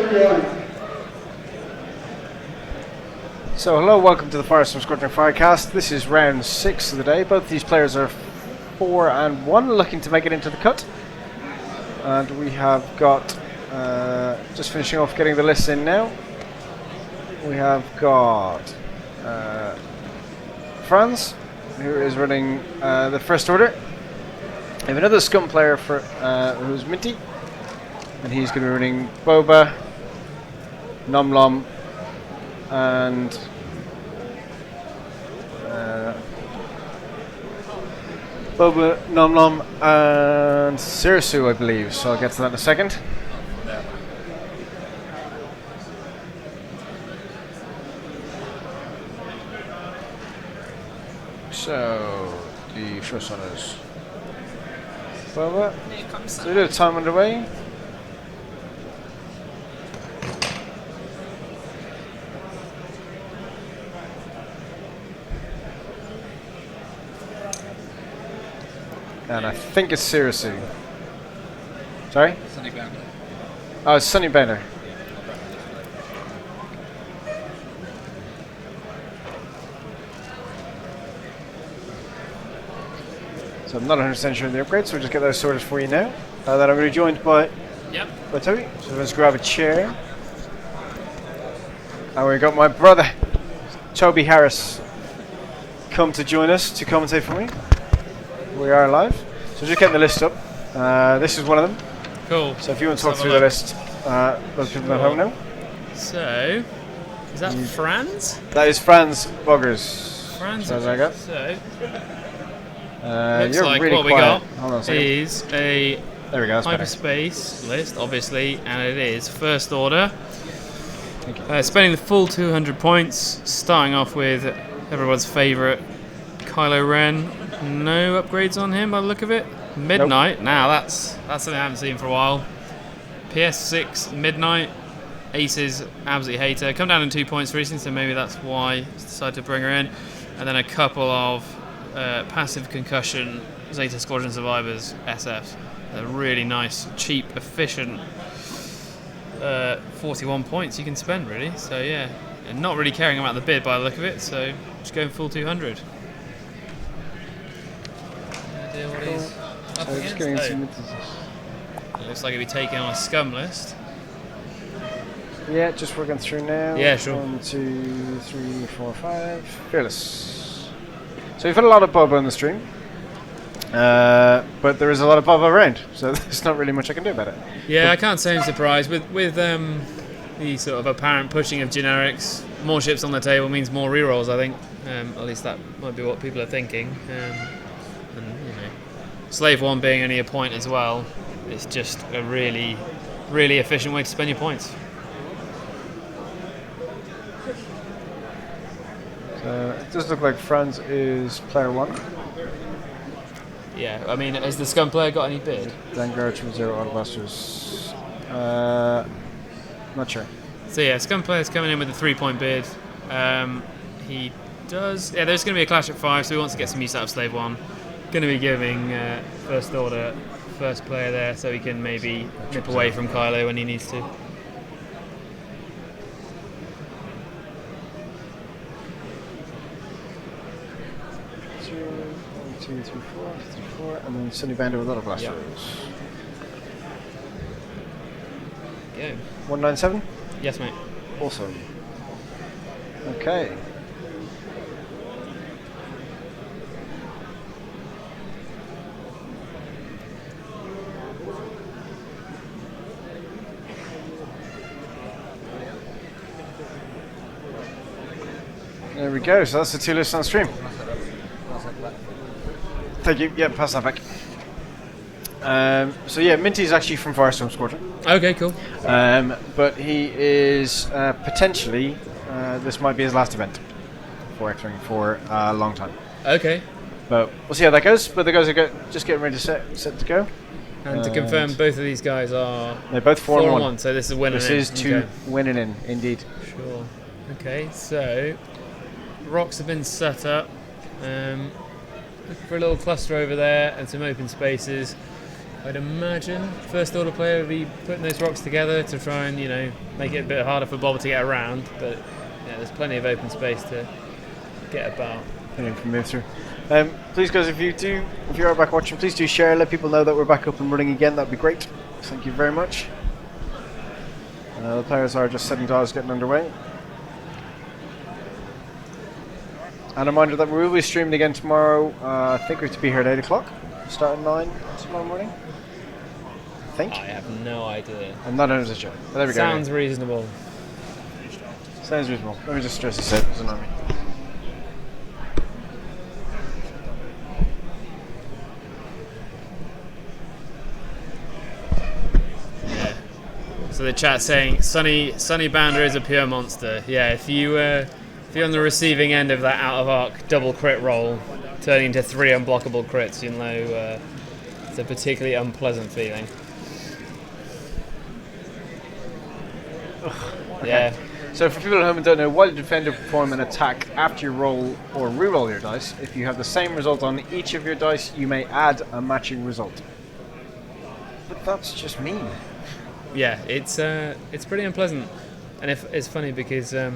So hello, welcome to the Firestorm Squadron Firecast. This is round 6 of the day. Both these players are 4 and 1, looking to make it into the cut. And we have got, just finishing off getting the lists in now. We have got Frans, who is running the First Order. We have another Scum player for who's Minty, and he's going to be running Boba, Nom Lumb, and Boba, Nom Lumb, and Sirisu, I believe. So I'll get to that in a second. So the first one is Boba. So a bit of time underway. And I think it's Sirisu. Sorry? Sunny Bounder. Oh, it's Sunny Bounder. So I'm not 100% sure on the upgrades, so we'll just get those sorted for you now. Then I'm going to be joined by Toby. So let's grab a chair. And we've got my brother, Toby Harris, come to join us to commentate for me. We are live. So just getting the list up. This is one of them. Cool. So if you want to talk through the list, those people at home now. So, is that Frans? That is Frans Bongers. Frans. So there you go. So, you're looks like really what we quiet. got Hold on a second. is a There we go. That's hyperspace list, obviously, and it is First Order. Thank you. Spending the full 200 points, starting off with everyone's favourite Kylo Ren. No upgrades on him by the look of it. Midnight. Nope. Now that's something I haven't seen for a while. PS6 Midnight. Aces absolutely hate her. Come down in 2 points recently, so maybe that's why I decided to bring her in. And then a couple of passive concussion Zeta Squadron survivors SFs. They're really nice, cheap, efficient 41 points you can spend really. So yeah, and not really caring about the bid by the look of it. So just going full 200. What he's up against, it looks like he'll be taking on a scum list. Yeah, just working through now. Yeah, sure. 1, 2, 3, 4, 5. Fearless. So you've had a lot of Boba on the stream. But there is a lot of Boba around, so there's not really much I can do about it. Yeah, but I can't say I'm surprised. With the sort of apparent pushing of generics, more ships on the table means more rerolls, I think. At least that might be what people are thinking. And you know, Slave 1 being only a point as well, it's just a really, really efficient way to spend your points. So it does look like Frans is player 1. Yeah, I mean, has the scum player got any bid? Dengar, 0 Autoblasters. Not sure. So yeah, scum player's coming in with a 3-point bid. He does. Yeah, there's going to be a clash at 5, so he wants to get some use out of Slave 1. Going to be giving First Order first player there, so he can maybe nip away from Kylo when he needs to. 1, 2, 3, 4, and then Sunny Bounder with Autoblasters. Go. 197? Yes, mate. Awesome. Okay. There we go, so that's the 2 lists on stream. Thank you, yeah, pass that back. So yeah, Minty's actually from Firestorm Squadron. Okay, cool. But he is potentially, this might be his last event for X-Wing for a long time. Okay. But we'll see how that goes. But the guys are just getting ready to set to go. And to confirm, both of these guys are... They're both 4 and 1. So this is winning in. This is 2 winning in, indeed. Sure. Okay, so... Rocks have been set up. Looking for a little cluster over there and some open spaces. I'd imagine First Order player would be putting those rocks together to try and, make it a bit harder for Boba to get around, but there's plenty of open space to get about. Plenty to move through. Please, guys, if you are back watching, please do share, let people know that we're back up and running again. That'd be great. Thank you very much. The players are just setting dials, getting underway. And a reminder that we will be streaming again tomorrow. I think we're to be here at 8 o'clock. Start at 9 tomorrow morning. I think. I have no idea. I'm not under the show. There we go. Sounds reasonable. Sounds reasonable. Let me just stress this out. It's annoying me. So the chat saying Sunny Bounder is a pure monster. Yeah, if you're on the receiving end of that out of arc double crit roll, turning into 3 unblockable crits, you know it's a particularly unpleasant feeling. Okay. Yeah. So for people at home who don't know, while the defender perform an attack after you roll or re-roll your dice, if you have the same result on each of your dice, you may add a matching result. But that's just mean. Yeah, it's pretty unpleasant, and it's funny because it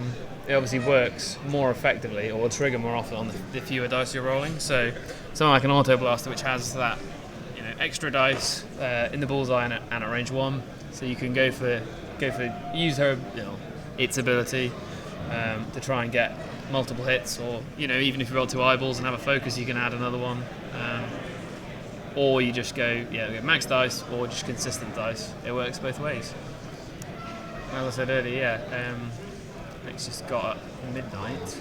obviously works more effectively or will trigger more often on the fewer dice you're rolling. So something like an Autoblaster, which has that extra dice in the bullseye and at range 1, so you can use her its ability to try and get multiple hits, or even if you roll 2 eyeballs and have a focus, you can add another one. Or you just go max dice or just consistent dice. It works both ways. As I said earlier, next just got midnight.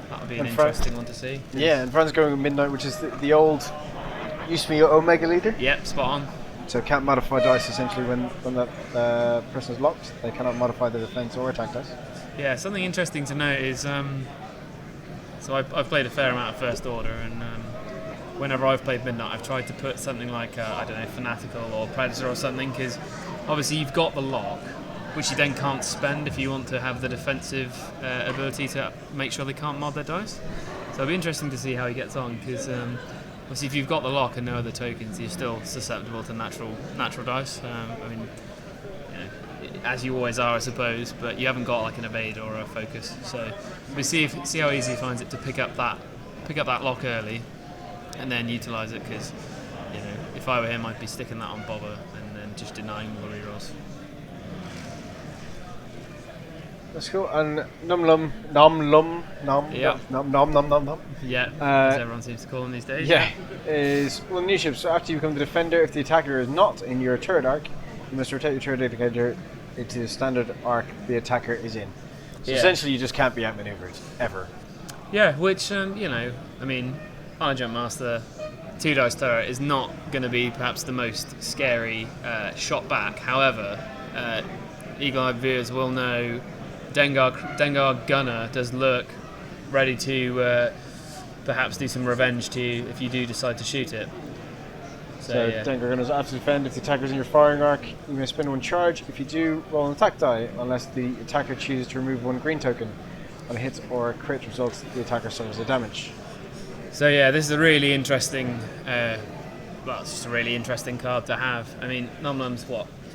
That'll be an interesting one to see. Yeah, and Frans going with midnight, which is the old, used to be Omega leader. Yep, spot on. So can't modify dice essentially when that person is locked. They cannot modify the defense or attack dice. Yeah, something interesting to note is, so I've played a fair amount of First Order, and whenever I've played Midnight, I've tried to put something like, Fanatical or Predator or something, because obviously you've got the lock, which you then can't spend if you want to have the defensive ability to make sure they can't mod their dice. So it'll be interesting to see how he gets on, because obviously if you've got the lock and no other tokens, you're still susceptible to natural dice. As you always are, I suppose, but you haven't got like an evade or a focus. So we see how easy he finds it to pick up that lock early, and then utilise it, because if I were him, I'd be sticking that on Boba and then just denying all the rerolls. Let's go. And Nom Lumb. Yeah, as everyone seems to call them these days. Yeah, is the new ship. So after you become the defender, if the attacker is not in your turret arc, you must rotate your turret indicator into the standard arc the attacker is in. So essentially, you just can't be outmaneuvered ever. Yeah, which on a Jump Master, 2 dice turret is not going to be perhaps the most scary shot back. However, eagle-eyed viewers will know Dengar Gunner does look ready to perhaps do some revenge to you if you do decide to shoot it. So Dengar Gunner is after defend. If the attacker is in your firing arc, you may spend 1 charge. If you do, roll an attack die, unless the attacker chooses to remove 1 green token. On a hit or a crit results, the attacker suffers the damage. So this is a really interesting, it's just a really interesting card to have. I mean, Nom Lumb's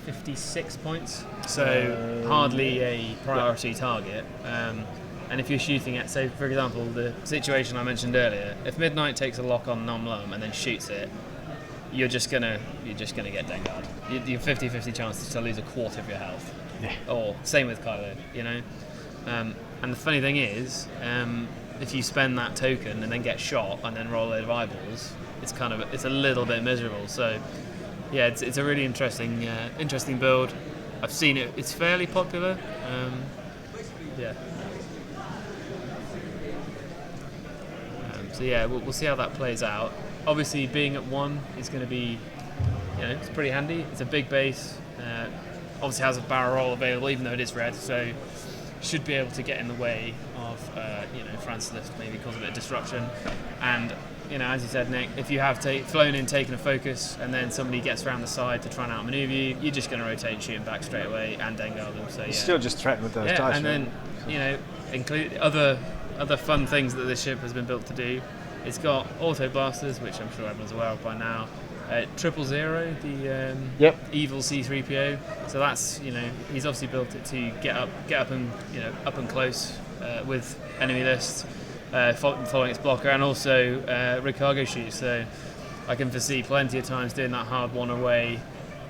56 points, so hardly a priority target. And if you're shooting at, say, for example, the situation I mentioned earlier, if Midnight takes a lock on Nom Lumb and then shoots it, you're just gonna get Dengar'd. You're 50-50 chance to lose a quarter of your health. Yeah. Or same with Kylo, And the funny thing is, if you spend that token and then get shot and then roll a load of eyeballs, it's a little bit miserable. So it's a really interesting build. I've seen it. It's fairly popular. We'll see how that plays out. Obviously, being at 1 is going to be, it's pretty handy. It's a big base. Obviously has a barrel roll available, even though it is red. So should be able to get in the way of, Frans Lift, maybe cause a bit of disruption. And, as you said, Nick, if you have flown in, taken a focus, and then somebody gets around the side to try and outmaneuver you, you're just going to rotate and shoot them back straight away and Dengar them. So, still just threaten with those dice. And then, include other fun things that this ship has been built to do. It's got Autoblasters, which I'm sure everyone's aware of by now. 000, the Yep. evil C-3PO. So that's, he's obviously built it to get up and up and close with enemy lists, following its blocker, and also Ricargo Chute. So I can foresee plenty of times doing that hard one away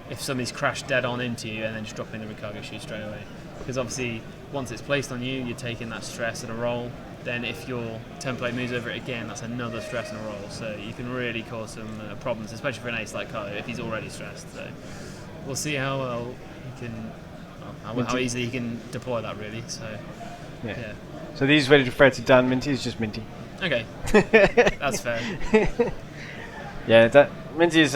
if somebody's crashed dead on into you, and then just dropping the Ricargo Chute straight away. Because obviously once it's placed on you, you're taking that stress and a roll. Then if your template moves over it again, that's another stress and a roll. So you can really cause some problems, especially for an ace like Kylo if he's already stressed. So we'll see how well he can, how easily he can deploy that, really. So yeah. So these ready to refer to Dan Minty is just Minty. Okay, that's fair. Yeah, Minty is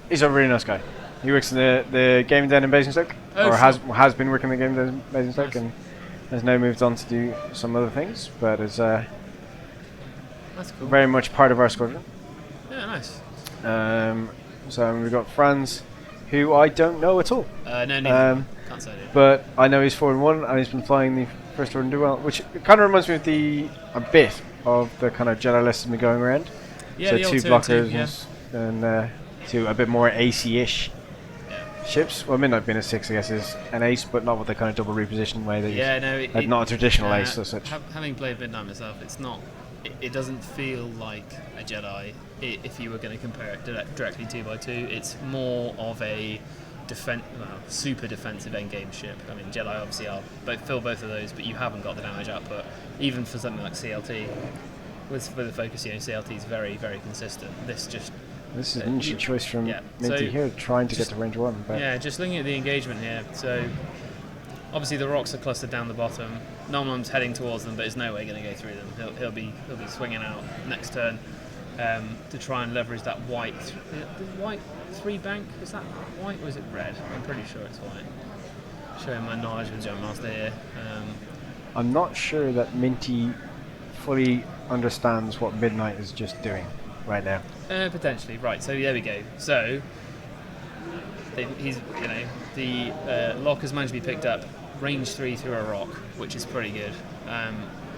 he's a really nice guy. He works in the gaming den in Basingstoke, has been working in the gaming den in Basingstoke, and has now moved on to do some other things, but is that's cool. Very much part of our squadron. Yeah, nice. So we've got Frans, who I don't know at all. No, neither. Can't say it. But I know he's 4-1, and he's been flying the First Order duel, which kind of reminds me of a bit of the kind of Jedi list been going around. Yeah, so the two old blockers and two a bit more AC-ish ships. Well, Midnight being a 6, I guess, is an ace, but not with the kind of double reposition way that not a traditional ace as such. Having played Midnight myself, it's not. It doesn't feel like a Jedi if you were going to compare it directly 2x2. It's more of a super defensive endgame ship. I mean, Jedi obviously fill both of those, but you haven't got the damage output. Even for something like CLT, with the focus, CLT is very, very consistent. This is an interesting choice from Minty here, trying to get to range 1. But yeah, just looking at the engagement here. So obviously the rocks are clustered down the bottom. Nom Lumb's heading towards them, but there's no way going to go through them. He'll be swinging out next turn to try and leverage that white 3 bank. Is that white or is it red? I'm pretty sure it's white. Showing my knowledge with Jump Master here. I'm not sure that Minty fully understands what Midnight is just doing right now. Potentially, right. So there we go. So the lock has managed to be picked up, range 3 through a rock, which is pretty good.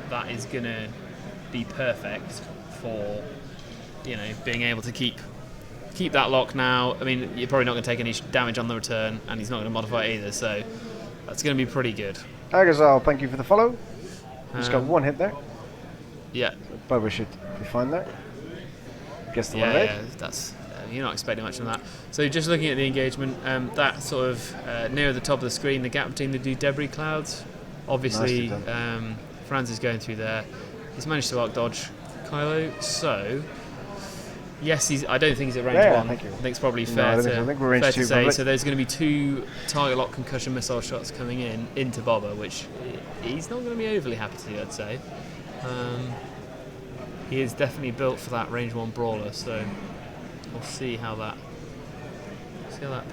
That is gonna be perfect for being able to keep that lock now. I mean, you're probably not going to take any damage on the return, and he's not going to modify it either. So that's going to be pretty good. Agazal, thank you for the follow. Just got 1 hit there. Yeah. Boba should be fine there. Guess the one that's you're not expecting much from that. So just looking at the engagement, that sort of near the top of the screen, the gap between the two debris clouds. Obviously, Frans is going through there. He's managed to arc dodge Kylo. So yes, I don't think he's at range 1. Thank you. I think it's probably fair to say. So there's going to be 2 target lock concussion missile shots coming into Boba, which he's not going to be overly happy to do, I'd say. He is definitely built for that range 1 brawler, so we'll see how that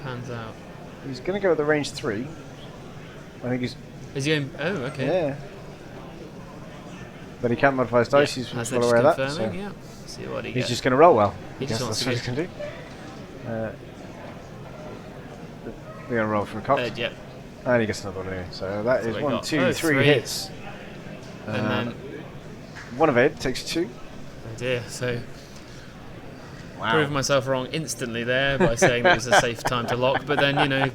pans out. He's going to go with the range 3. I think he's... Is he going... Oh, okay. Yeah. But he can't modify his dice, he's well aware of that. So yeah. See what he's just going to roll well. He just wants to that's what he can do. We're going to roll for a cock. Yep. And he gets another one anyway. So that is 1, 2, 3 hits. And then... one of it takes 2. Oh dear, so... Proved myself wrong instantly there by saying it was a safe time to lock, but then,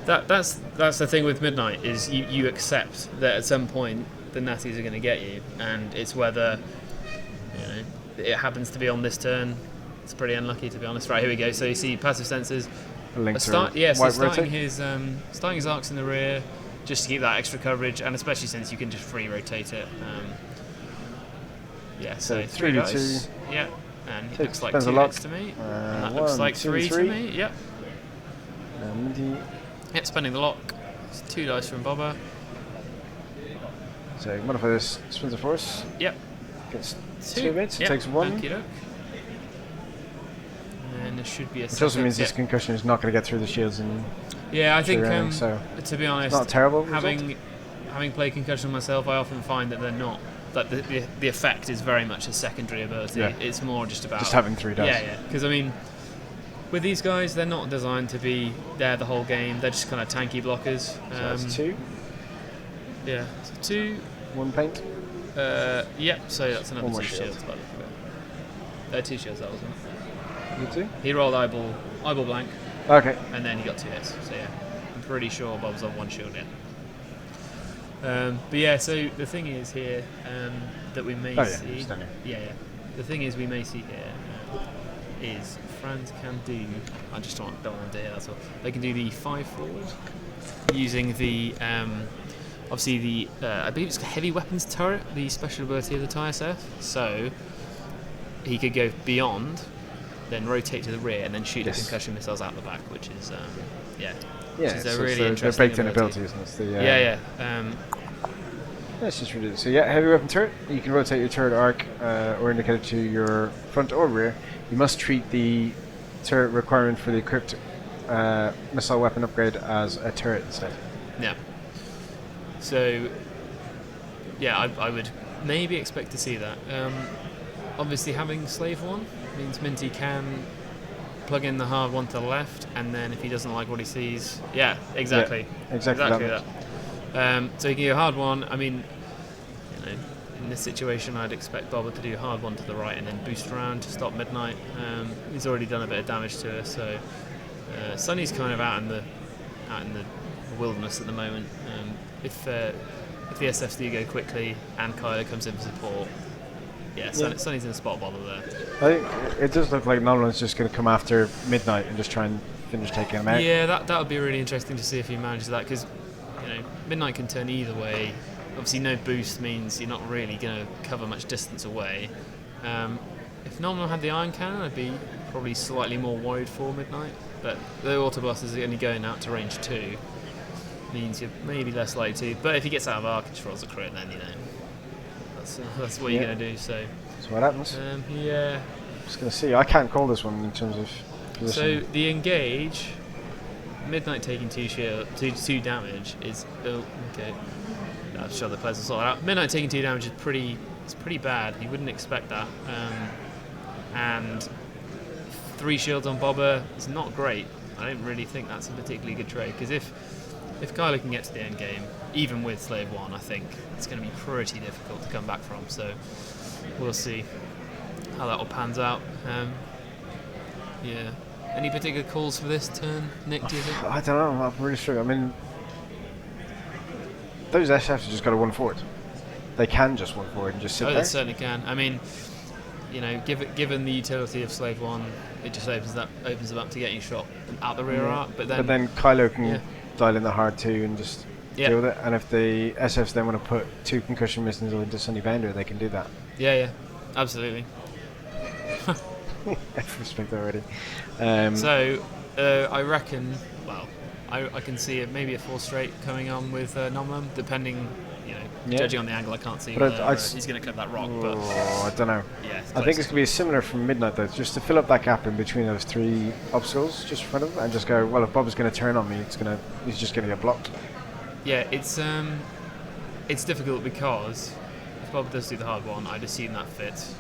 that's the thing with Midnight, is you accept that at some point the natties are going to get you, and it's whether it happens to be on this turn. It's pretty unlucky, to be honest. Right, here we go. So you see passive sensors. Starting his arcs in the rear, just to keep that extra coverage, and especially since you can just free rotate it. So 3 dice. 2. Yeah, and it looks like 2 hits to me. And that looks like 3 to me. Yep. Yep, spending the lock. It's 2 dice from Boba. So modify this Splinter Force. Yep. Gets 2 bits. It takes 1. And there should be a. Which also means this concussion is not going to get through the shields. I think to be honest, not terrible. Having played concussion myself, I often find that they're not. That the effect is very much a secondary ability. Yeah. It's more just about having 3 dice. Yeah. Because I mean, with these guys, they're not designed to be there the whole game. They're just kind of tanky blockers. So that's 2. Yeah. So 2. 1 paint. Yep. So that's another 2 shields. 2 shields. That was one. You too? He rolled eyeball blank, Okay. and then he got 2 hits. So yeah, I'm pretty sure Bob's on 1 shield yet. But yeah, so the thing is here that we may see. Yeah. The thing is we may see here is Frans can do. I just don't want to hear that's all. They can do the 5 forward using the obviously the I believe it's a heavy weapons turret, the special ability of the TIE-SF. So he could go beyond, then rotate to the rear, and then shoot the concussion missiles out the back, which is which is a really interesting. They're baked in abilities, isn't it? That's just ridiculous. So yeah, heavy weapon turret. You can rotate your turret arc or indicate it to your front or rear. You must treat the turret requirement for the equipped missile weapon upgrade as a turret instead. Yeah. So yeah, I would maybe expect to see that. Obviously, having Slave 1 means Minty can plug in the hard one to the left, and then if he doesn't like what he sees, exactly that. So he can do hard one. I mean, in this situation, I'd expect Boba to do hard one to the right and then boost around to stop Midnight. He's already done a bit of damage to her, so Sunny's kind of out in the wilderness at the moment. If the SFs do go quickly and Kylo comes in for support, Sunny's in a spot bother there. I think it does look like Nom Lumb's just going to come after Midnight and just try and finish taking him out. Yeah, that would be really interesting to see if he manages that, because Midnight can turn either way. Obviously, no boost means you're not really going to cover much distance away. If Nom Lumb had the iron cannon, I'd be probably slightly more worried for Midnight. But the Autoblasters are only going out to range 2, means you're maybe less likely to. But if he gets out of arc and just rolls a crit, then that's what you're going to do. So that's what happens. I'm just going to see. I can't call this one in terms of position. So the engage, Midnight taking 2 damage is okay. I'm sure the players will sort that out. Midnight taking 2 damage is pretty bad. You wouldn't expect that. And 3 shields on Boba is not great. I don't really think that's a particularly good trade, because if Kylo can get to the end game, even with Slave 1, I think it's going to be pretty difficult to come back from. So we'll see how that all pans out. Any particular calls for this turn, Nick, do you think? I don't know. I'm really sure. I mean, those SFs have just got to 1 forward. They can just 1 forward and just sit there. They certainly can. I mean, given the utility of Slave 1, it just opens them up to getting shot out the rear arc. But then Kylo can dial in the hard 2 and just deal with it. And if the SFs then want to put 2 concussion missiles into Sunny Bounder, they can do that. Yeah, absolutely. I respect already. I reckon. Well, I can see maybe a 4 straight coming on with Nom Lumb, depending. Judging on the angle, I can't see whether he's going to clip that rock. But I don't know. Yeah, I think it's going to be similar from Midnight, though, just to fill up that gap in between those 3 obstacles just in front of him, and just go, well, if Bob's going to turn on me, he's just going to get blocked. Yeah, it's difficult, because if Bob does do the hard one, I'd assume that fits.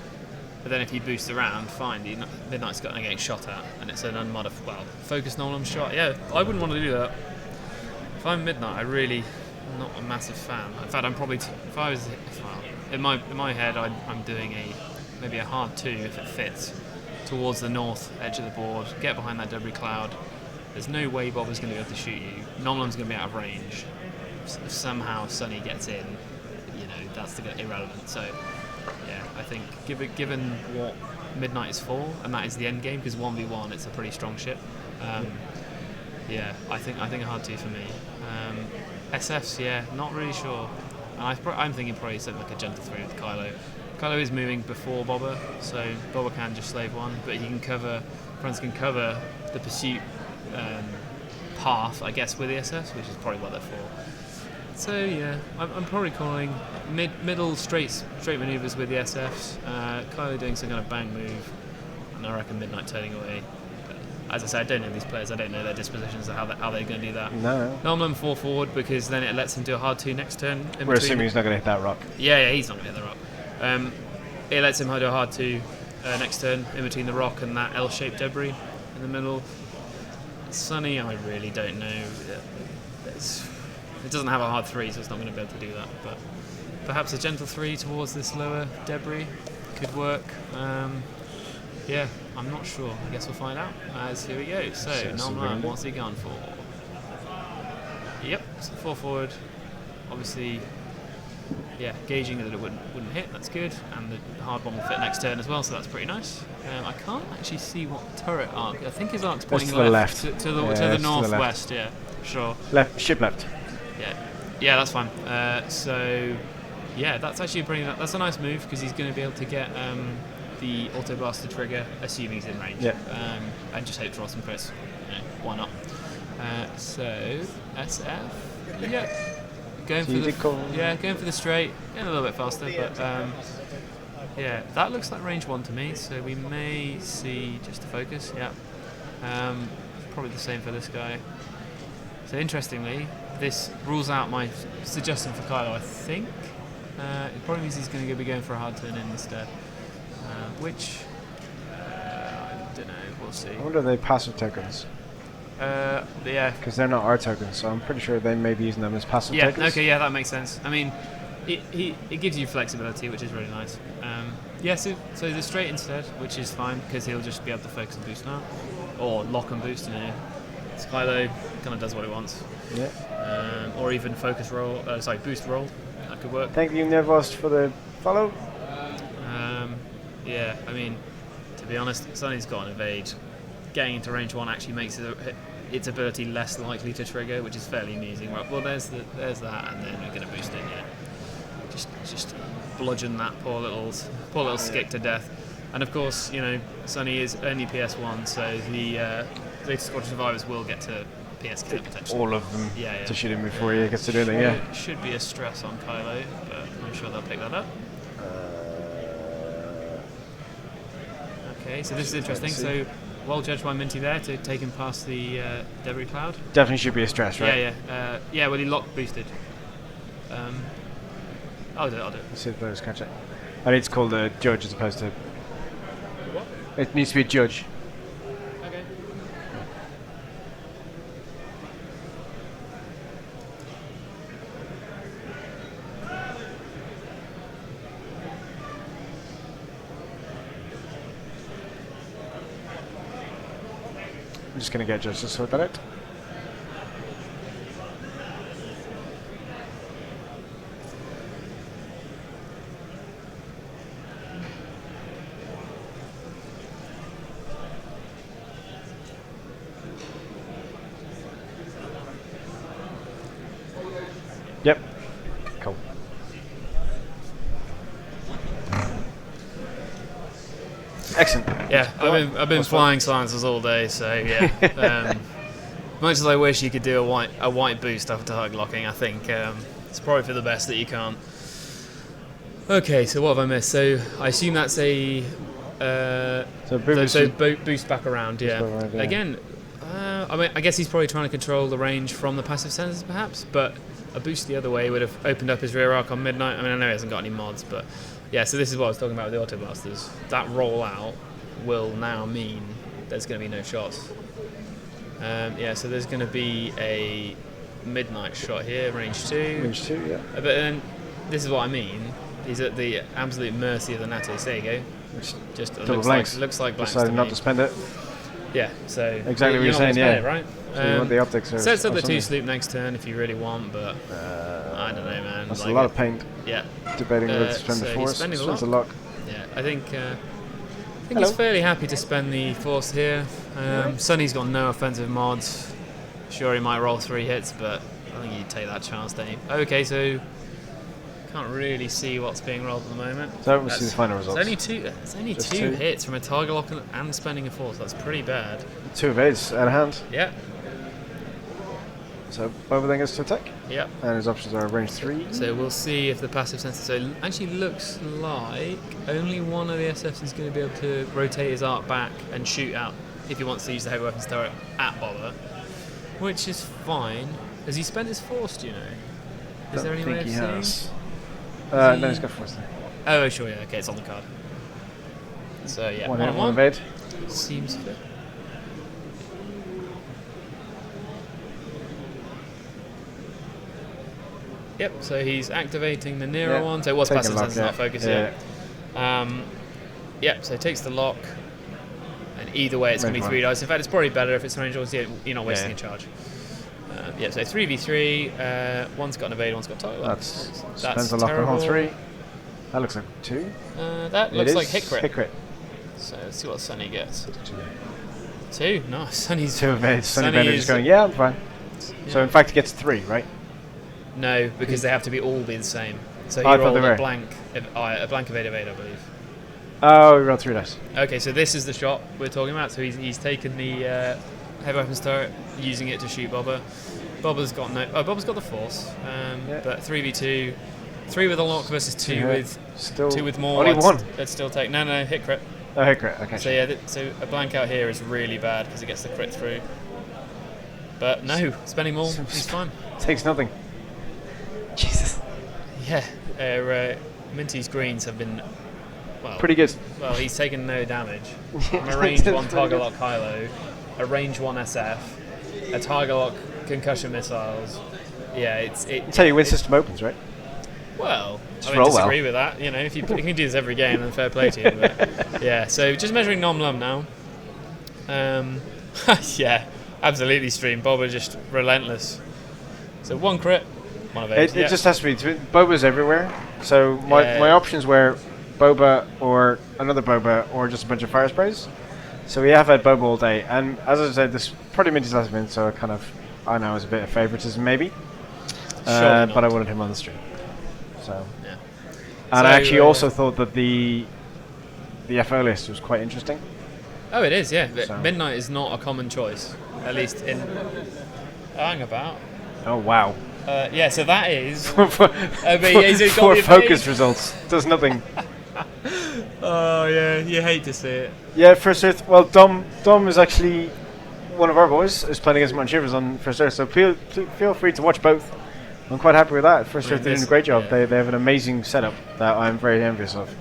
But then if he boosts around, fine, Midnight's going to get shot at, and it's an unmodified, focused Nom Lumb shot. Yeah, I wouldn't want to do that. If I'm Midnight, I'm not a massive fan. In fact, I'm probably in my head, I'm doing maybe a hard 2 if it fits towards the north edge of the board. Get behind that debris cloud. There's no way Bob is going to be able to shoot you. Nom Lumb's going to be out of range. If somehow Sunny gets in, that's irrelevant. So yeah, I think given what Midnight is for, and that is the end game, because 1v1 it's a pretty strong ship. I think a hard 2 for me. SFs, not really sure. I'm thinking probably something like a gentle 3 with Kylo. Kylo is moving before Boba, so Boba can just Slave 1, but Frans can cover the pursuit path, I guess, with the SFs, which is probably what they're for. So yeah, I'm probably calling middle straight maneuvers with the SFs. Kylo doing some kind of bang move, and I reckon Midnight turning away. As I said, I don't know these players. I don't know their dispositions or how they're going to do that. No. Nom Lumb 4 forward, because then it lets him do a hard 2 next turn. We're assuming he's not going to hit that rock. Yeah, he's not going to hit the rock. It lets him do a hard 2 next turn in between the rock and that L-shaped debris in the middle. Sunny, I really don't know. It doesn't have a hard 3, so it's not going to be able to do that. But perhaps a gentle 3 towards this lower debris could work. Yeah, I'm not sure. I guess we'll find out. As here we go. So, Nom Lumb, what's he gone for? Yep, so 4 forward. Obviously, yeah, gauging that it wouldn't hit. That's good, and the hard bomb will fit next turn as well. So that's pretty nice. I can't actually see what turret arc. I think his arc's pointing to the left. To the northwest. Yeah, sure. Left, ship left. Yeah, that's fine. So, yeah, that's actually that's a nice move because he's going to be able to get the Autoblaster trigger, assuming he's in range. Yeah. And just hope to roll some crits. Why not? So SF. Yeah. Going for the straight, getting a little bit faster, but yeah, that looks like range 1 to me. So we may see just a focus. Yeah. Probably the same for this guy. So interestingly, this rules out my suggestion for Kylo, I think. It probably means he's going to be going for a hard turn in instead. Which, I don't know, we'll see. I wonder if they passive tokens. Yeah. Because they're not our tokens, so I'm pretty sure they may be using them as passive tokens. Yeah, okay, yeah, that makes sense. I mean, it gives you flexibility, which is really nice. Yeah, so the straight instead, which is fine, because he'll just be able to focus and boost now. Or lock and boost, Kylo kind of does what he wants. Yeah. Or even focus roll, boost roll. That could work. Thank you, Nervost, for the follow. Yeah, I mean, to be honest, Sonny's got an evade. Getting into range 1 actually makes its ability less likely to trigger, which is fairly amusing. Right, well, there's that, and then we're going to boost it. Yeah, just bludgeon that poor little skick to death. And of course, Sonny is only PS1, so the Zeta Squadron survivors will get to PSK potentially. All of them to shoot him before he gets to do anything. Yeah, should be a stress on Kylo, but I'm sure they'll pick that up. Okay, so this is interesting. So, well judged by Minty there to take him past the debris cloud. Definitely should be a stress, right? Yeah, well, he lock boosted. I'll do it. Let's see if those catch it. I need to call the judge as opposed to... What? It needs to be a judge. Okay. I'm just going to get Judge to sort that out. Yep. Cool. Excellent. Yeah, I've been flying silencers all day, so yeah. Much as I wish you could do a white boost after target locking, I think it's probably for the best that you can't. Okay, so what have I missed? So I assume that's a boost back around. Yeah. Again, I guess he's probably trying to control the range from the passive sensors, perhaps, but a boost the other way would have opened up his rear arc on midnight. I mean, I know he hasn't got any mods, but yeah, so this is what I was talking about with the Autoblasters. That rollout will now mean there's going to be no shots. Yeah, so there's going to be a midnight shot here, range 2. Range 2, yeah. But then, this is what I mean. He's at the absolute mercy of the Natos. There you go. Just looks like blanks. Decided not to spend it. Yeah, so exactly what you're saying, yeah. It, right? So you want the optics. Sets up the 2 sloop next turn if you really want, but I don't know, man. That's a lot of paint. Yeah. Debating whether to spend the force. Spending a lot. Yeah, I think he's fairly happy to spend the force here. Sonny's got no offensive mods. Sure, he might roll 3 hits, but I think you'd take that chance, don't you? Okay, so can't really see what's being rolled at the moment. So we'll see the final results. It's only two hits from a target lock and spending a force. That's pretty bad. 2 evades out of hand. Yeah. So Boba then gets to attack. Yep. And his options are range 3. So we'll see if the passive sensor. So it actually looks like only one of the SFs is going to be able to rotate his arc back and shoot out if he wants to use the heavy weapons turret at Boba, which is fine. Has he spent his force? Do you know? Is there any way of seeing? No, he's got force there. Oh, sure, yeah. Okay, it's on the card. So yeah, one evade. Seems fit. Yep, so he's activating the Nero one, so it was passive sense, not focus yet. Yep, so he takes the lock, either way, it's going to be Range 3 one. dice. In fact, it's probably better if it's range 1, so you're not wasting a charge. Yeah, so 3v3. One's got an evade, one's got target lock. That's That's a lock on all terrible. 3. That looks like 2. That looks like hit crit. Hit crit. So let's see what Sunny gets. 2. No, Sunny's 2 evades. Sunny Sunny Bender is- just going, yeah, I'm fine. Yeah. So in fact, he gets 3, right? No, because they have to all be the same. So he I thought rolled they were. a blank evade, I believe. Oh, we rolled 3 dice. Okay, so this is the shot we're talking about. So he's taken the heavy weapons turret, using it to shoot Boba. Boba's got Boba's got the force, but 3v2, 3 with a lock versus 2 with Still 2 with more. only 1. Let's still take no hit crit. Oh, hit crit. Okay. So yeah, so a blank out here is really bad because it gets the crit through. But no, spending more, he's fine. Takes nothing. Jesus. Yeah, Minty's greens have been Pretty good. Well, he's taken no damage. From a range 1 target lock Kylo, a range 1 SF, a target lock concussion missiles. Yeah, That's how you win system opens, right? Well, I roll disagree with that. You know, if you can do this every game, then fair play to you. But yeah, so just measuring Nom Lumb now. Yeah, absolutely stream. Boba just relentless. So 1 crit, 1 evade. It just has to be. Boba's everywhere. So my options were Boba or another Boba or just a bunch of fire sprays. So we have had Boba all day, and as I said, this probably Minty's last win, so I know it's a bit of favoritism maybe, but I wanted him on the stream. So yeah, and I actually also thought that the FO list was quite interesting. Oh, it is, yeah. So. Midnight is not a common choice, at least in. Hang about. Oh wow! Yeah, so that is. for focus results does nothing. Oh yeah, you hate to see it. Yeah, First Earth. Well, Dom is actually one of our boys is playing against Mount Shivers on First Earth, so feel free to watch both. I'm quite happy with that. First Earth, they're doing a great job. Yeah. They have an amazing setup that I'm very envious of.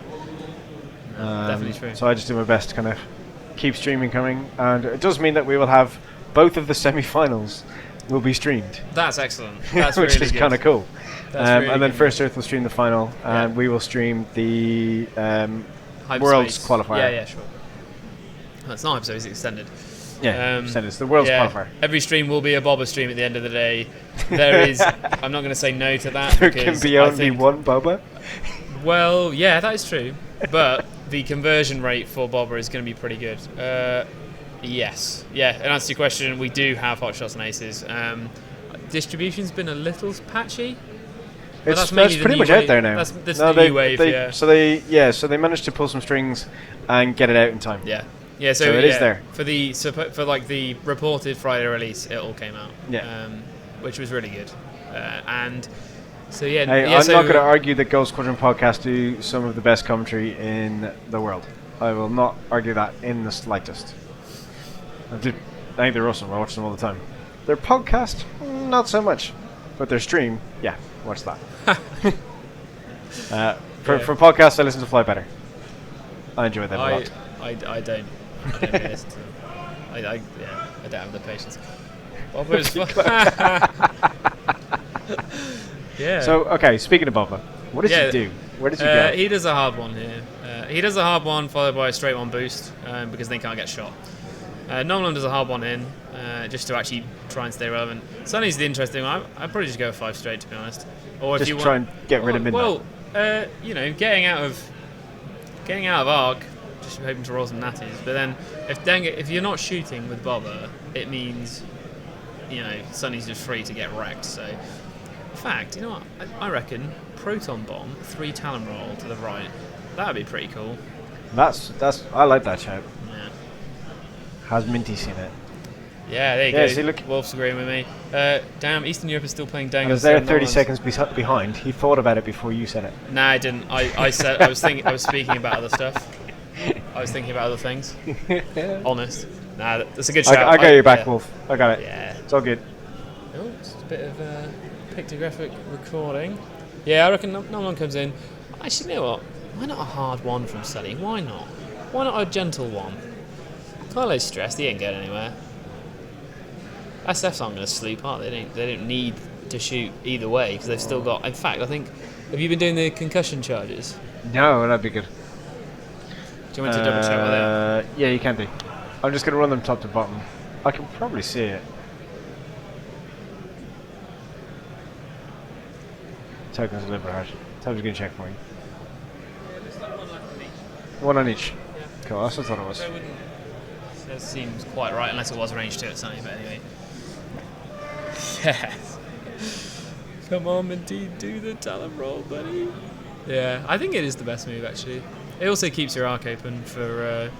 Definitely true. So I just do my best to kind of keep streaming coming, and it does mean that we will have both of the semi-finals will be streamed. That's excellent. That's which really is good. kind of cool. Really and then good. First Earth will stream the final, and we will stream the Hyperspace. Worlds qualifier. Yeah, sure. That's not Hyperspace, it's extended. Yeah, extended. It's the Worlds qualifier. Every stream will be a Boba stream at the end of the day. There is. I'm not going to say no to that. There can be only one Boba. Well, yeah, that is true. But the conversion rate for Boba is going to be pretty good. Yes. Yeah, in answer to your question, we do have hot shots and aces. Distribution's been a little patchy. But It's mainly the pretty new much wave. out there now. That's the new wave, yeah. So they managed to pull some strings and get it out in time. Yeah. Yeah, So it is there. For like the reported Friday release, it all came out. Yeah. Which was really good. And so yeah, Hey, I'm not going to argue that Ghost Squadron podcast do some of the best commentary in the world. I will not argue that in the slightest. I think they're awesome. I watch them all the time. Their podcast, not so much, but their stream, yeah, watch that. For podcasts, I listen to Fly Better. I enjoy them a lot. I don't listen to them. I don't have the patience. Yeah. So, okay, speaking of Boba, what does he do? Where does he go? He does a hard one here. He does a hard one followed by a straight one boost because they can't get shot. Nom Lumb does a hard one in just to actually try and stay relevant. Sunny's the interesting one. I'd probably just go 5 straight, to be honest. Or Just if you try want, and get rid of Midnight. Well, getting out of arc, just hoping to roll some natties. But then if you're not shooting with Boba, it means Sunny's just free to get wrecked. So, in fact, you know what? I reckon Proton Bomb, 3 Talon roll to the right. That would be pretty cool. I like that shout. Yeah. Has Minty seen it? Yeah, there you go. See, look. Wolf's agreeing with me. Damn, Eastern Europe is still playing Dengar. And is there 30 seconds behind? He thought about it before you said it. Nah, I didn't. I said I was speaking about other stuff. I was thinking about other things. Honest. Nah, that's a good shout. I got your back, Wolf. I got it. Yeah. It's all good. Oh, just a bit of pictographic recording. Yeah, I reckon Nom Lumb comes in. Actually, you know what? Why not a hard one from Sully? Why not? Why not a gentle one? Kylo's stressed. He ain't going anywhere. SFs aren't going to sleep, are they? They don't need to shoot either way because they've still got. In fact, I think. Have you been doing the concussion charges? No, that'd be good. Do you want me to double check what they are? Yeah, you can do. I'm just going to run them top to bottom. I can probably see it. Tokens delivered. Toby's going to check for me. Yeah, looks like one left on each. One on each. Yeah. Cool, that's what I thought it was. That seems quite right, unless it was range 2 at something, but anyway. Yes! Come on, Minty, do the talent roll, buddy! Yeah, I think it is the best move, actually. It also keeps your arc open for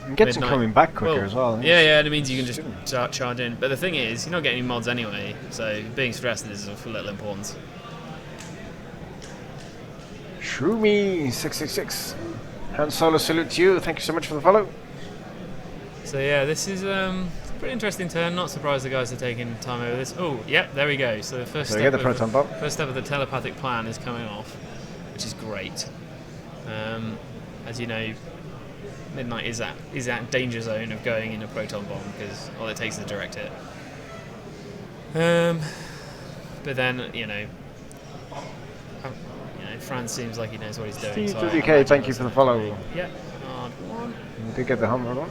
and gets him midnight. coming back quicker as well. Yeah, and it means you can just start charging. But the thing is, you're not getting any mods anyway, so being stressed is of little importance. Shroomy666. Han Solo, salute to you. Thank you so much for the follow. So yeah, this is a pretty interesting turn. Not surprised the guys are taking time over this. Oh, yep, there we go. So the first step, the Proton Bomb. First step of the telepathic plan is coming off, which is great. As you know, Midnight is that danger zone of going in a Proton Bomb because all it takes is a direct hit. But then Frans seems like he knows what he's doing. Steve WK, thank you for the follow. Yeah, hard one. You did get the home run one.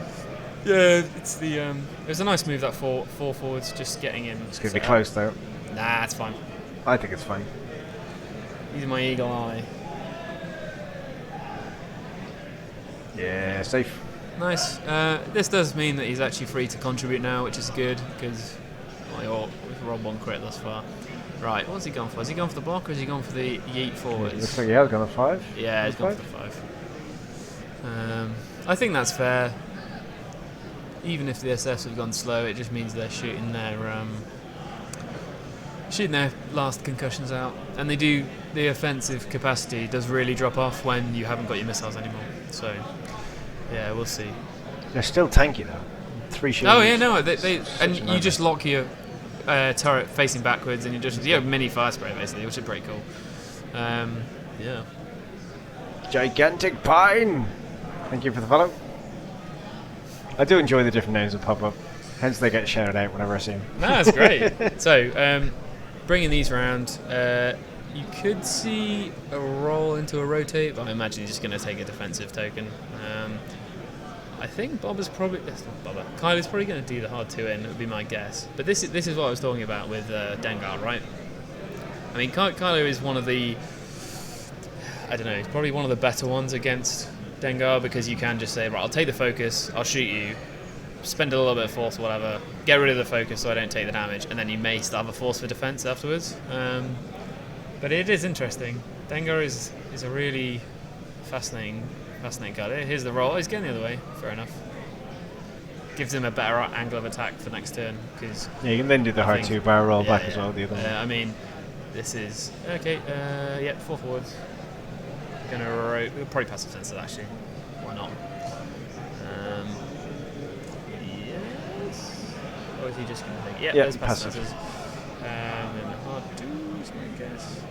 Yeah, it's the it was a nice move, that four forwards, just getting him. It's going to be close though. Nah, it's fine. I think it's fine. Use my eagle eye. Yeah, safe. Nice. This does mean that he's actually free to contribute now, which is good because we've rolled one crit thus far. Right, what's he gone for? Has he gone for the block or has he gone for the yeet forwards? Looks like he has gone for 5. Yeah, he's gone for the 5. I think that's fair. Even if the SS have gone slow, it just means they're shooting their last concussions out, and the offensive capacity does really drop off when you haven't got your missiles anymore. So yeah, we'll see. They're still tanky though. 3 shields. Oh yeah, no, and you just lock your turret facing backwards, and you have mini fire spray basically, which is pretty cool. Yeah. Gigantic Pine. Thank you for the follow. I do enjoy the different names that pop up, hence they get shouted out whenever I see them. No, that's great. So, bringing these around, you could see a roll into a rotate, but I imagine he's just going to take a defensive token. I think Kylo's probably going to do the hard 2 in, would be my guess. But this is what I was talking about with Dengar, right? I mean, Kylo is one of the, I don't know, he's probably one of the better ones against Dengar because you can just say, right, I'll take the focus, I'll shoot you, spend a little bit of force or whatever, get rid of the focus so I don't take the damage, and then you may still have a force for defense afterwards. But it is interesting. Dengar is a really fascinating card. Here's the roll. He's going the other way. Fair enough. Gives him a better angle of attack for next turn because yeah, you can then do the hard 2 barrel roll back as well. The other one. I mean, this is okay. 4 forwards. Gonna probably pass defensive actually. Why not? Yes. Or is he just gonna think? Yeah, there's pass defenses. And then hard 2s, I guess.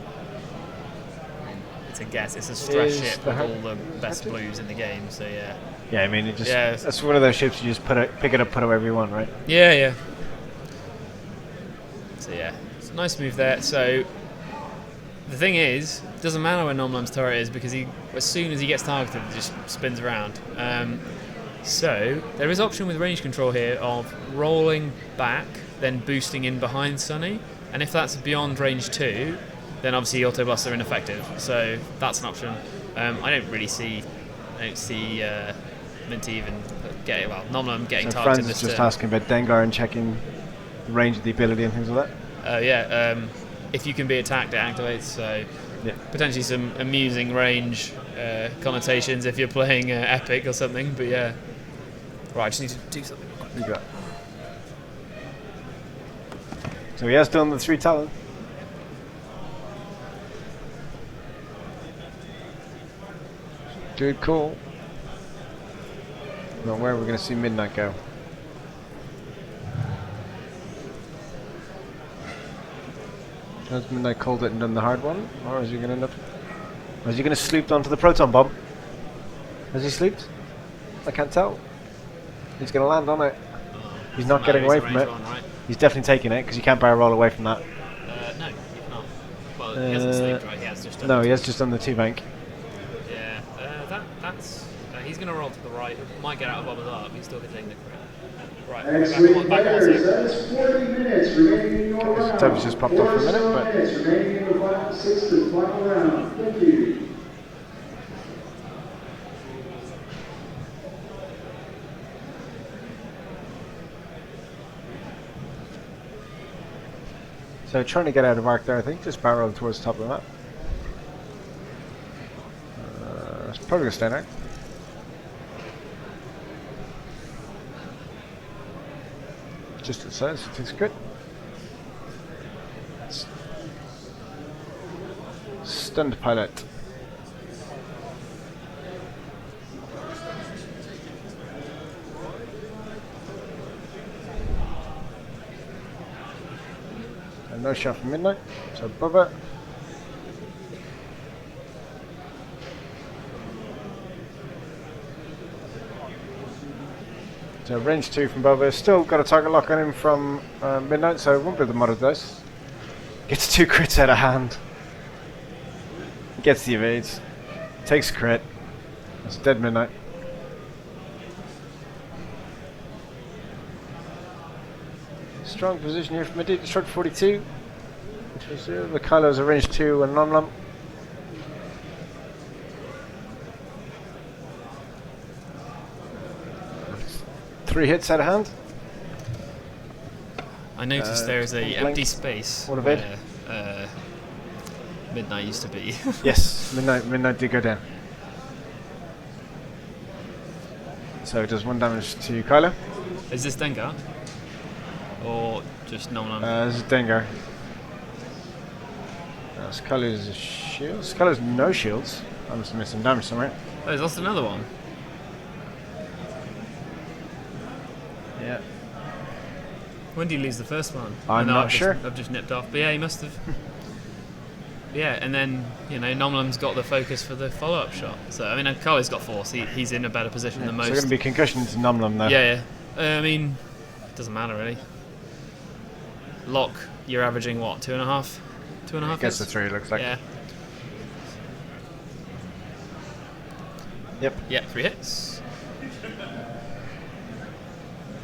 It's a guess. It's a stress ship with all the best blues in the game. So yeah. Yeah, I mean, that's one of those ships you just pick it up, put it wherever you want, right? Yeah. So yeah, it's a nice move there. So the thing is, it doesn't matter where Nom Lumb's turret is because as soon as he gets targeted, it just spins around. So there is option with range control here of rolling back, then boosting in behind Sunny, and if that's beyond range 2, then obviously Autoblasters are ineffective. So that's an option. I don't see Minty even Nom Lumb getting so targeted. Frans is just asking about Dengar and checking the range of the ability and things like that. If you can be attacked, it activates. So potentially some amusing range connotations if you're playing Epic or something. But yeah, right. I just need to do something. You got. So he has done the 3 talent. Good call. Now where are we going to see Midnight go? Has Midnight called it and done the hard one? Or is he going to end up... Or is he going to sloop onto the Proton Bomb? Has he slooped? I can't tell. He's going to land on it. He's not getting away from it. Right? He's definitely taking it because you can't barrel roll away from that. No, you cannot. Well, he hasn't slooped, right? He has just done he has just done the 2 bank. Yeah, he's going to roll to the right. Might get out of Boba's arc. He's still getting the crit. Right. Excellent Back on players, that is 40 minutes remaining in your round. Toby's just popped off for a minute, but... minutes remaining in the final 6th final round. Thank you. So trying to get out of arc there, I think. Just barrel towards the top of the map. It's probably going to stay now. Just it says, it looks good. Stunned pilot. And no shot from midnight, so Boba. So range 2 from Boba. Still got a target lock on him from midnight, so it won't be the modded dice. Gets 2 crits out of hand. Gets the evades. Takes crit. It's dead midnight. Strong position here from Minty. Destruct 42. Which was the Kylo's a range 2 and Nom Lumb. Three hits out of hand. I noticed there is a empty space What a where midnight used to be. Yes, midnight did go down. So it does 1 damage to Kylo. Is this Dengar? Or just Nom Lumb? This is Dengar. Kylo's shields. Kylo's no shields. I must have missed some damage somewhere. Oh, he's lost another one. Yeah. When did he lose the first one? I'm No, not sure. I've just nipped off. But yeah, he must have. Yeah, and then, you know, Nom Lumb's got the focus for the follow-up shot. So, I mean, Kylo's got 4, so he's in a better position than most. So going to be concussion to Nom Lumb now. Yeah, yeah. I mean, it doesn't matter really. Lock, you're averaging what, 2.5? 2.5 I guess the 3 looks like. Yeah. Yep. Yeah, 3 hits.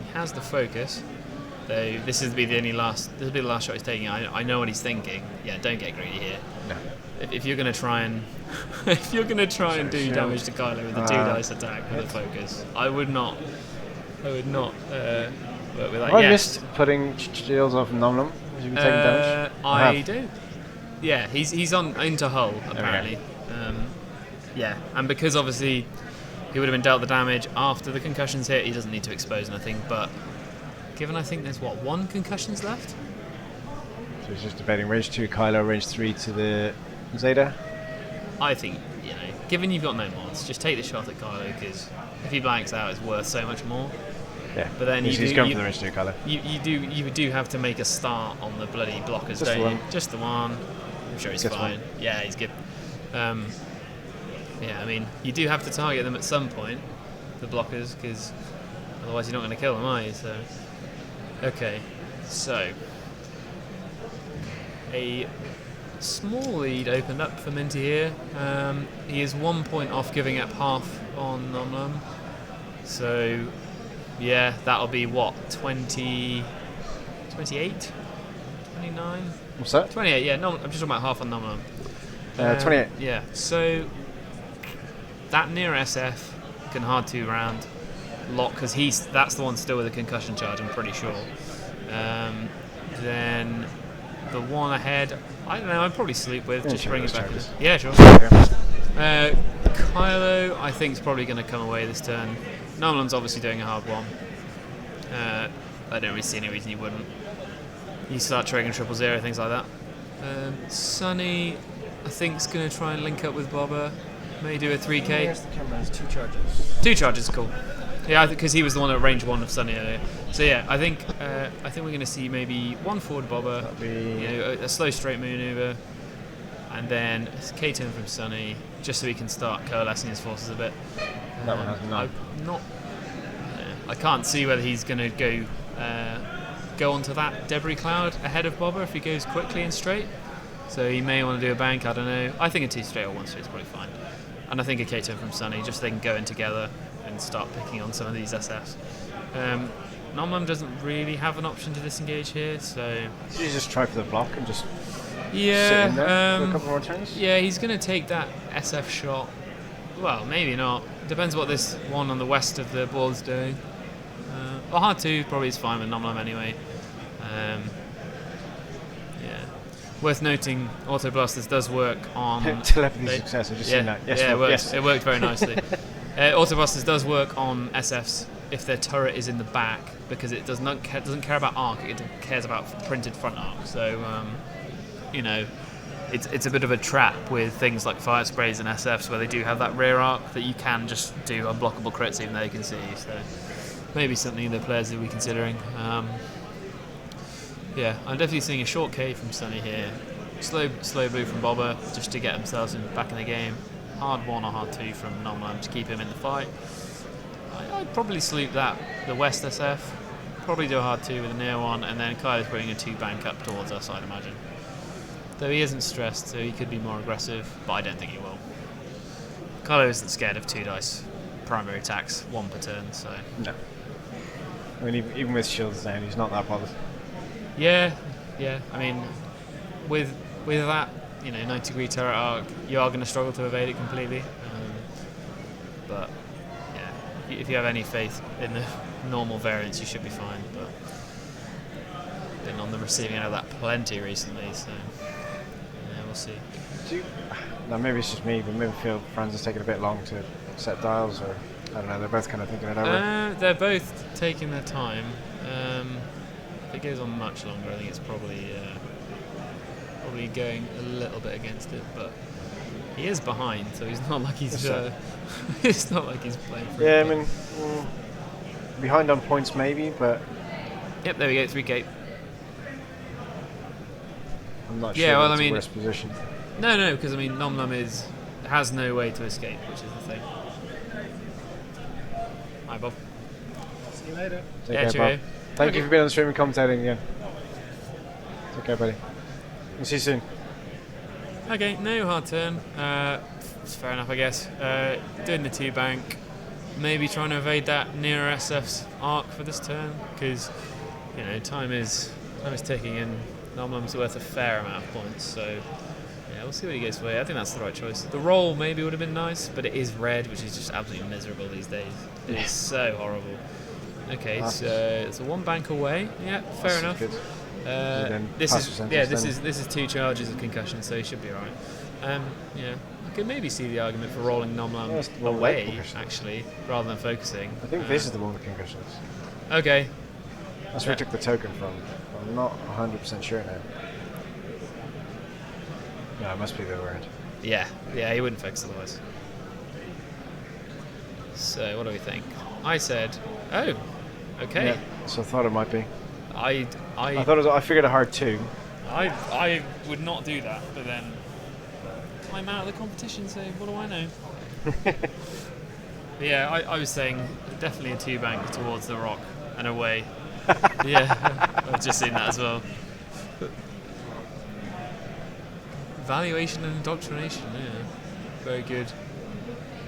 He has the focus. Though this will be the last shot he's taking. I know what he's thinking. Yeah, don't get greedy here. No. If you're gonna try and do damage to Kylo with a 2 dice attack with a focus, I would not work with that. I missed putting shields off Nom Lumb. Has he been taking damage? I do. Yeah, he's on into hull apparently. Yeah, and because obviously he would have been dealt the damage after the concussions hit, he doesn't need to expose anything. But given I think there's 1 concussions left. So he's just debating range 2 Kylo, range 3 to the Zeta. I think, you know, given you've got no mods, just take the shot at Kylo, because if he blanks out, it's worth so much more. Yeah, but then he's going for the range 2 Kylo. You do have to make a start on the bloody blockers, Just don't the you? one. Just the one. I'm sure he's Gets fine. one. Yeah, he's good. Yeah, I mean, you do have to target them at some point, the blockers, because otherwise you're not going to kill them, are you? So, okay, so a small lead opened up for Minty here. He is 1 point off giving up half on Nom Lumb. So, yeah, that'll be what, 28? 29? What's that? 28, yeah, I'm just talking about half on Nom Lumb. 28. Yeah, so that near SF can hard 2 round lock, because that's the one still with a concussion charge, I'm pretty sure. Then the one ahead, I don't know, I'd probably sleep with, just bring it back. Yeah, sure. Kylo, I think, is probably going to come away this turn. Nom Lumb's obviously doing a hard one. I don't really see any reason you wouldn't. You start triggering 000, things like that. Sunny, I think, is going to try and link up with Boba. May do a 3k. There's the camera, there's 2 charges. 2 charges, cool. Yeah, because he was the one at range 1 of Sunny earlier. So yeah, I think we're going to see maybe 1 forward Boba, That'll be a slow straight maneuver, and then a K-turn from Sunny, just so he can start coalescing his forces a bit. That one has none. I can't see whether he's going to go onto that debris cloud ahead of Boba if he goes quickly and straight. So he may want to do a bank, I don't know. I think a 2 straight or 1 straight is probably fine. And I think a K-turn from Sunny, just so they can go in together and start picking on some of these SFs. Nom Lumb doesn't really have an option to disengage here, so... Did you just try for the block and just yeah, sit in there for a couple more turns? Yeah, he's going to take that SF shot. Well, maybe not. Depends what this one on the west of the ball is doing. Well, hard 2 probably is fine with Nom Lumb anyway. Yeah. Worth noting, Autoblasters does work on... Telepathy success, I've just seen that. Yes, yeah, it worked very nicely. Autoblasters does work on SFs if their turret is in the back, because it doesn't care about arc, it cares about printed front arc. So, you know, it's a bit of a trap with things like fire sprays and SFs where they do have that rear arc that you can just do unblockable crits even though you can see. So maybe something the players will be considering. Yeah, I'm definitely seeing a short K from Sunny here. Slow blue from Boba just to get themselves back in the game. Hard 1 or hard 2 from Nom Lumb to keep him in the fight. I'd probably sleep the West SF. Probably do a hard 2 with a near 1, and then Kylo's bringing a 2 bank up towards us, I'd imagine. Though he isn't stressed, so he could be more aggressive, but I don't think he will. Kylo isn't scared of 2 dice primary attacks, 1 per turn, so... No. I mean, even with shields down, he's not that bothered. Yeah. I mean, with that, 90-degree turret arc, you are going to struggle to evade it completely. But yeah, if you have any faith in the normal variants, you should be fine. But been on the receiving end of that plenty recently, so yeah, we'll see. Now maybe it's just me, but maybe I feel Frans is taking a bit long to set dials, or I don't know. They're both kind of thinking it over. They're both taking their time. If it goes on much longer, I think it's probably going a little bit against it, but he is behind, so he's not like he's it's not like he's playing for I mean, behind on points maybe, but yep, there we go, 3K. I'm not sure well, that's I mean, the worst position. No, because I mean, Nom Lumb has no way to escape, which is the thing. Hi, Bob. See you later. Yeah, Take care, Bob. Thank you for being on the stream and commentating again. Take care, buddy. We'll see you soon. Okay, no hard turn. It's fair enough, I guess. Doing the 2 bank, maybe trying to evade that near SF's arc for this turn, because time is ticking and Nom Lumb's worth a fair amount of points. So yeah, we'll see what he goes for. I think that's the right choice. The roll maybe would have been nice, but it is red, which is just absolutely miserable these days. It is so horrible. Okay, so it's a 1 bank away. Yeah, fair enough. Good. This is 2 charges of concussion, so he should be alright. Yeah, I could maybe see the argument for rolling Nom Lumb away, actually, rather than focusing. I think this is the one with concussions. Okay. That's where I took the token from. I'm not 100% sure now. No, it must be the word. Yeah, he wouldn't focus otherwise. So, what do we think? I said, oh, okay. Yeah, so I thought it might be. I figured a hard 2. I would not do that, but then I'm out of the competition, so what do I know? Yeah, I was saying definitely a 2 bank towards the rock and away. Yeah, I've just seen that as well. Valuation and indoctrination, yeah, very good.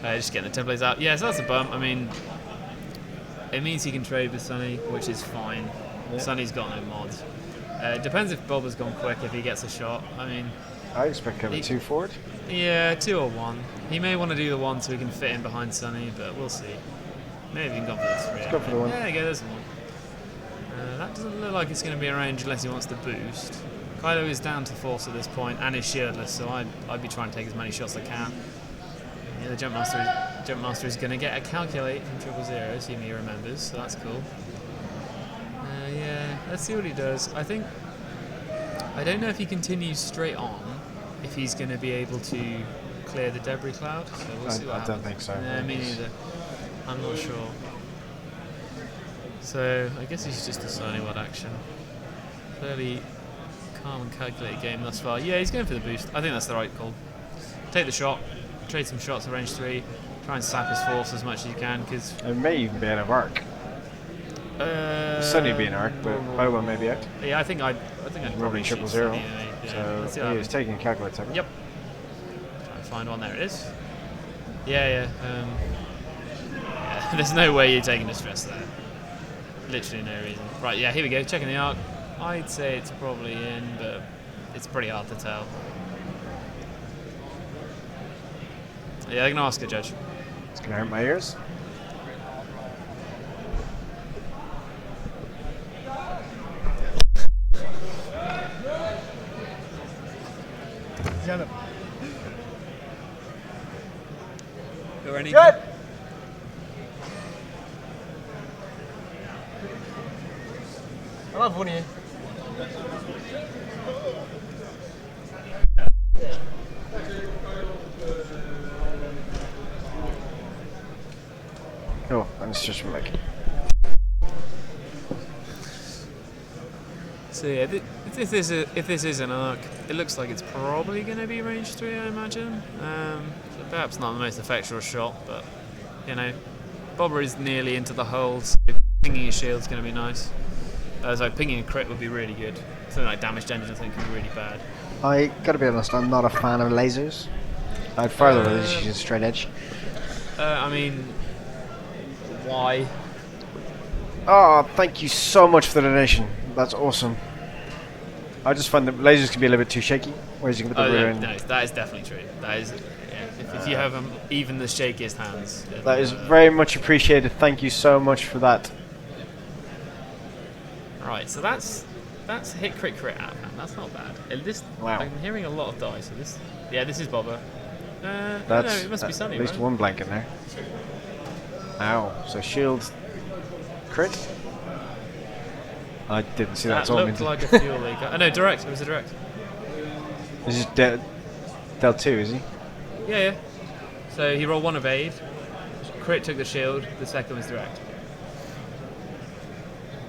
Just getting the templates out. Yeah, so that's a bump. I mean, it means he can trade with Sunny, which is fine. Yeah. Sunny's got no mods. It depends if Boba's gone quick, if he gets a shot. I mean, I expect him 2 forward. Yeah, 2 or 1. He may want to do the 1 so he can fit in behind Sunny, but we'll see. Maybe he can go for the 3. Let's go for the 1. Yeah, there you go, there's the 1. That doesn't look like it's going to be a range unless he wants to boost. Kylo is down to force at this point and is shieldless, so I'd be trying to take as many shots as I can. Yeah, the jump master is going to get a calculate from 000, assuming he remembers, so that's cool. Yeah, let's see what he does. I don't know if he continues straight on, if he's going to be able to clear the debris cloud. So we'll see what happens. I don't think so. Yeah, me neither. I'm not sure. So I guess he's just deciding what action. Fairly calm and calculated game thus far. Yeah, he's going for the boost. I think that's the right call. Take the shot, trade some shots at range 3, try and sap his force as much as you can, because it may even be out of arc. Sunny be an arc, but Boba may be out. Yeah, I think I'd probably 000. Anyway. Yeah. So he is taking a calculator. Yep. Try and find one. There it is. Yeah. There's no way you're taking the stress there. Literally no reason. Right, yeah, here we go. Checking the arc. I'd say it's probably in, but it's pretty hard to tell. Yeah, I'm gonna ask a judge. It's gonna hurt my ears. Or any? Good. I love one of you. Oh, and it's just like. So yeah, if this is an arc, it looks like it's probably going to be range 3, I imagine. So perhaps not the most effectual shot, but you know, Boba is nearly into the hull, so pinging his shield's going to be nice. So pinging a crit would be really good. Something like damaged engine, I think, could be really bad. I gotta be honest, I'm not a fan of lasers. I'd further just use a straight edge. I mean, why? Oh, thank you so much for the donation. That's awesome. I just find that lasers can be a little bit too shaky. Whereas you can put the rear end. No, that is definitely true. That is, yeah. If you have even the shakiest hands. That is very much appreciated. Thank you so much for that. Right, so that's hit crit out of hand. That's not bad. Wow. I'm hearing a lot of dice. So this is Boba. That's no, it must be Sunny, at least right? one blank in there. Ow. So shield crit. I didn't see that. That looked like a fuel leak. Oh no, direct. It was a direct. This is Del 2, is he? Yeah. So he rolled one evade. Crit took the shield. The second was direct.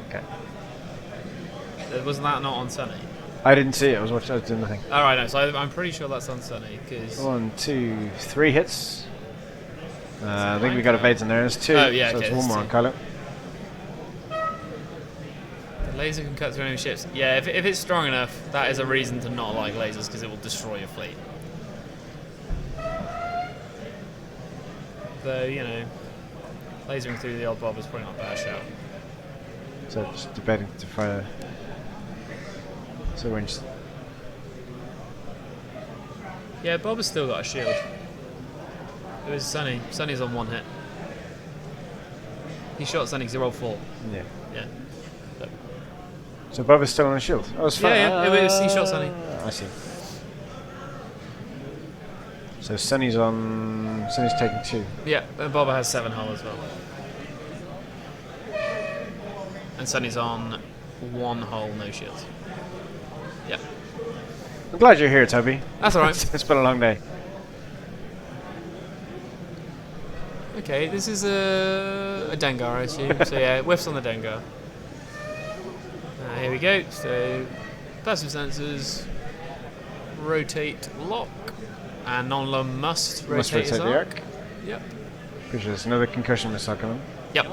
Okay. Wasn't that not on Sunny? I didn't see it. I was doing the thing. All right, no. So I'm pretty sure that's on Sunny because 1, 2, 3 hits. I think we got evades in there. There's 2. Oh, yeah, so okay, it's one there's more on 2. Kylo. the laser can cut through enemy ships. Yeah, if it's strong enough, that is a reason to not like lasers because it will destroy your fleet. Though, you know, lasering through the old Bob is probably not a bad shout. So just debating to fire. So we're just. Yeah, Bob has still got a shield. It was Sunny. Sunny's on 1 hit. He shot Sunny because he rolled 4. Yeah. Yeah. So Boba's still on a shield. Oh, it's fine. Yeah. He shot Sunny. I see. So Sunny's taking 2. Yeah, and Boba has 7 hull as well. And Sunny's on 1 hull, no shields. Yeah. I'm glad you're here, Toby. That's alright. It's been a long day. Okay, this is a Dengar, I assume. So yeah, whiffs on the Dengar. Here we go. So, passive sensors, rotate lock, and Nom Lumb must rotate his the arc. arc. Yep. Because there's another concussion missile coming. Yep.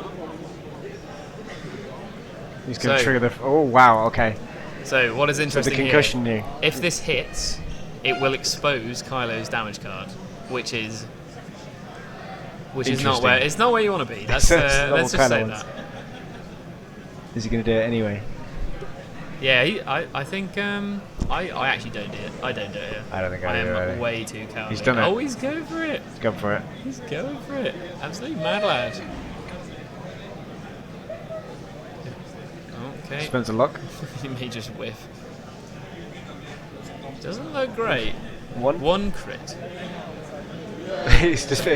He's going to trigger the. Oh wow! Okay. So what is So interesting the concussion here? knew. If this hits, it will expose Kylo's damage card, which is not where you want to be. That's let's just say that. Is he going to do it anyway? Yeah, I think I actually don't do it. I don't do it. Here. I don't think I I do am either. way too cowardly. He's done it. Oh, he's going for it. Let's go for it. He's going for it. Absolutely mad lad. Okay. Spends a luck. He may just whiff. Doesn't look great. 1. 1 crit. He's just.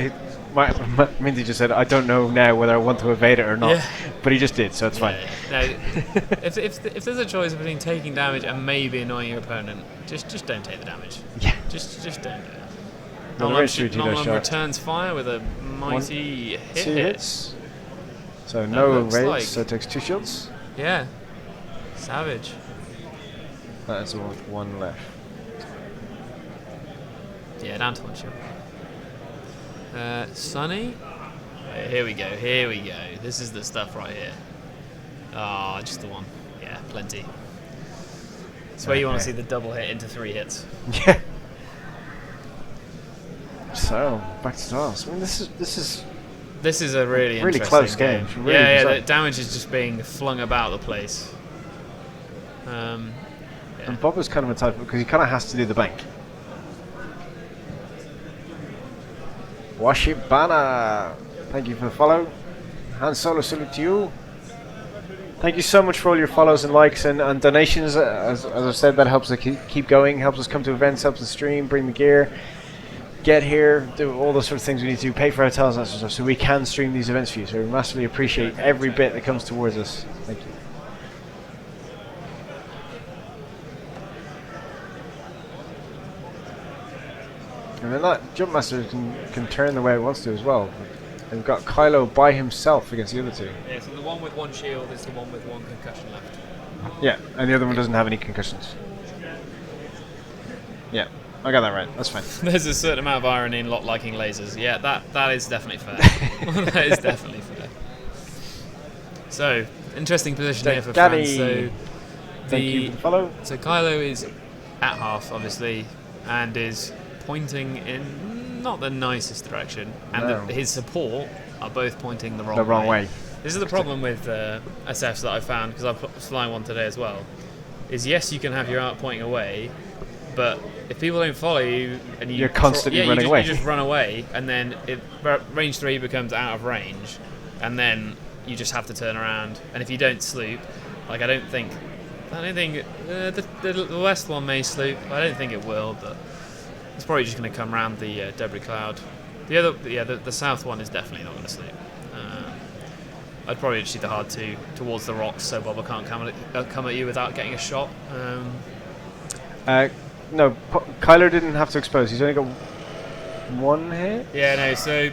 Minty just said, "I don't know now whether I want to evade it or not," but he just did, so it's fine. No, if there's a choice between taking damage and maybe annoying your opponent, just don't take the damage. Yeah. Just don't do it. No, Nom Lumb returns fire with a mighty 2 hit. hits. So no looks evades, like- so it takes 2 shields. Yeah. Savage. That is all with 1 left. Yeah, down to 1 shield. Sunny. Here we go. This is the stuff right here. Ah, just the 1. Yeah, plenty. It's where you want to see the double hit into 3 hits. Yeah. So back to toss. I mean, this is a really really interesting close game. Really yeah, bizarre. the damage is just being flung about the place. And Boba's kind of a type because he kind of has to do the bank. Washibana, thank you for the follow. Han Solo, salute to you. Thank you so much for all your follows and likes and donations. As I've said, that helps us keep going, helps us come to events, helps us stream, bring the gear, get here, do all those sort of things we need to do, pay for hotels and that sort of stuff, so we can stream these events for you. So we massively appreciate every bit that comes towards us. Thank you. And then that Jump Master can turn the way it wants to as well. And we've got Kylo by himself against the other two. Yeah, so the one with one shield is the one with one concussion left. Yeah, and the other one doesn't have any concussions. Yeah, I got that right. That's fine. There's a certain amount of irony in not liking lasers. Yeah, that is definitely fair. That is definitely fair. So, interesting position here for Frans. So, Thank you for the follow. So Kylo is at half, obviously, and is pointing in not the nicest direction, and No. his support are both pointing the wrong way. This is the problem with SFs that I found, because I was flying one today as well, is yes, you can have your art pointing away, but if people don't follow you and You're constantly running away. You just run away, and then range 3 becomes out of range, and then you just have to turn around. And if you don't sloop, like I don't think the west one may sloop. I don't think it will, but it's probably just going to come around the debris cloud. The south one is definitely not going to sleep. I'd probably just shoot the hard 2 towards the rocks so Boba can't come at you without getting a shot. No, Kylo didn't have to expose. He's only got one hit. Yeah, no, so...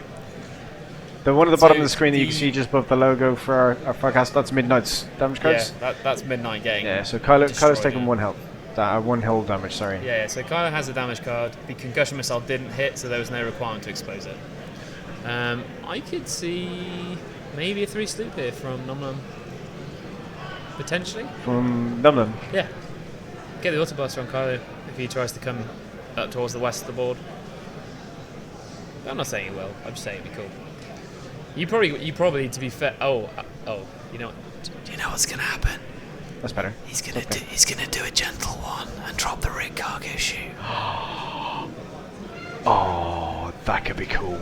The one at the bottom of the screen that you can see just above the logo for our forecast, that's Midnight's damage cards. Yeah, that's Midnight getting. Yeah, so Kylo's taken him. 1 health. One hull damage, sorry. Yeah, so Kylo has a damage card. The concussion missile didn't hit, so there was no requirement to expose it. I could see maybe a 3 sloop here from Nom Lumb. Potentially. From Nom Lumb? Yeah. Get the Autoblaster on Kylo if he tries to come up towards the west of the board. I'm not saying he will. I'm just saying it'd be cool. You probably to be fair. Oh, you know, do you know what's gonna happen? That's better. He's gonna do a gentle one and drop the rig cargo chute. Oh, that could be cool.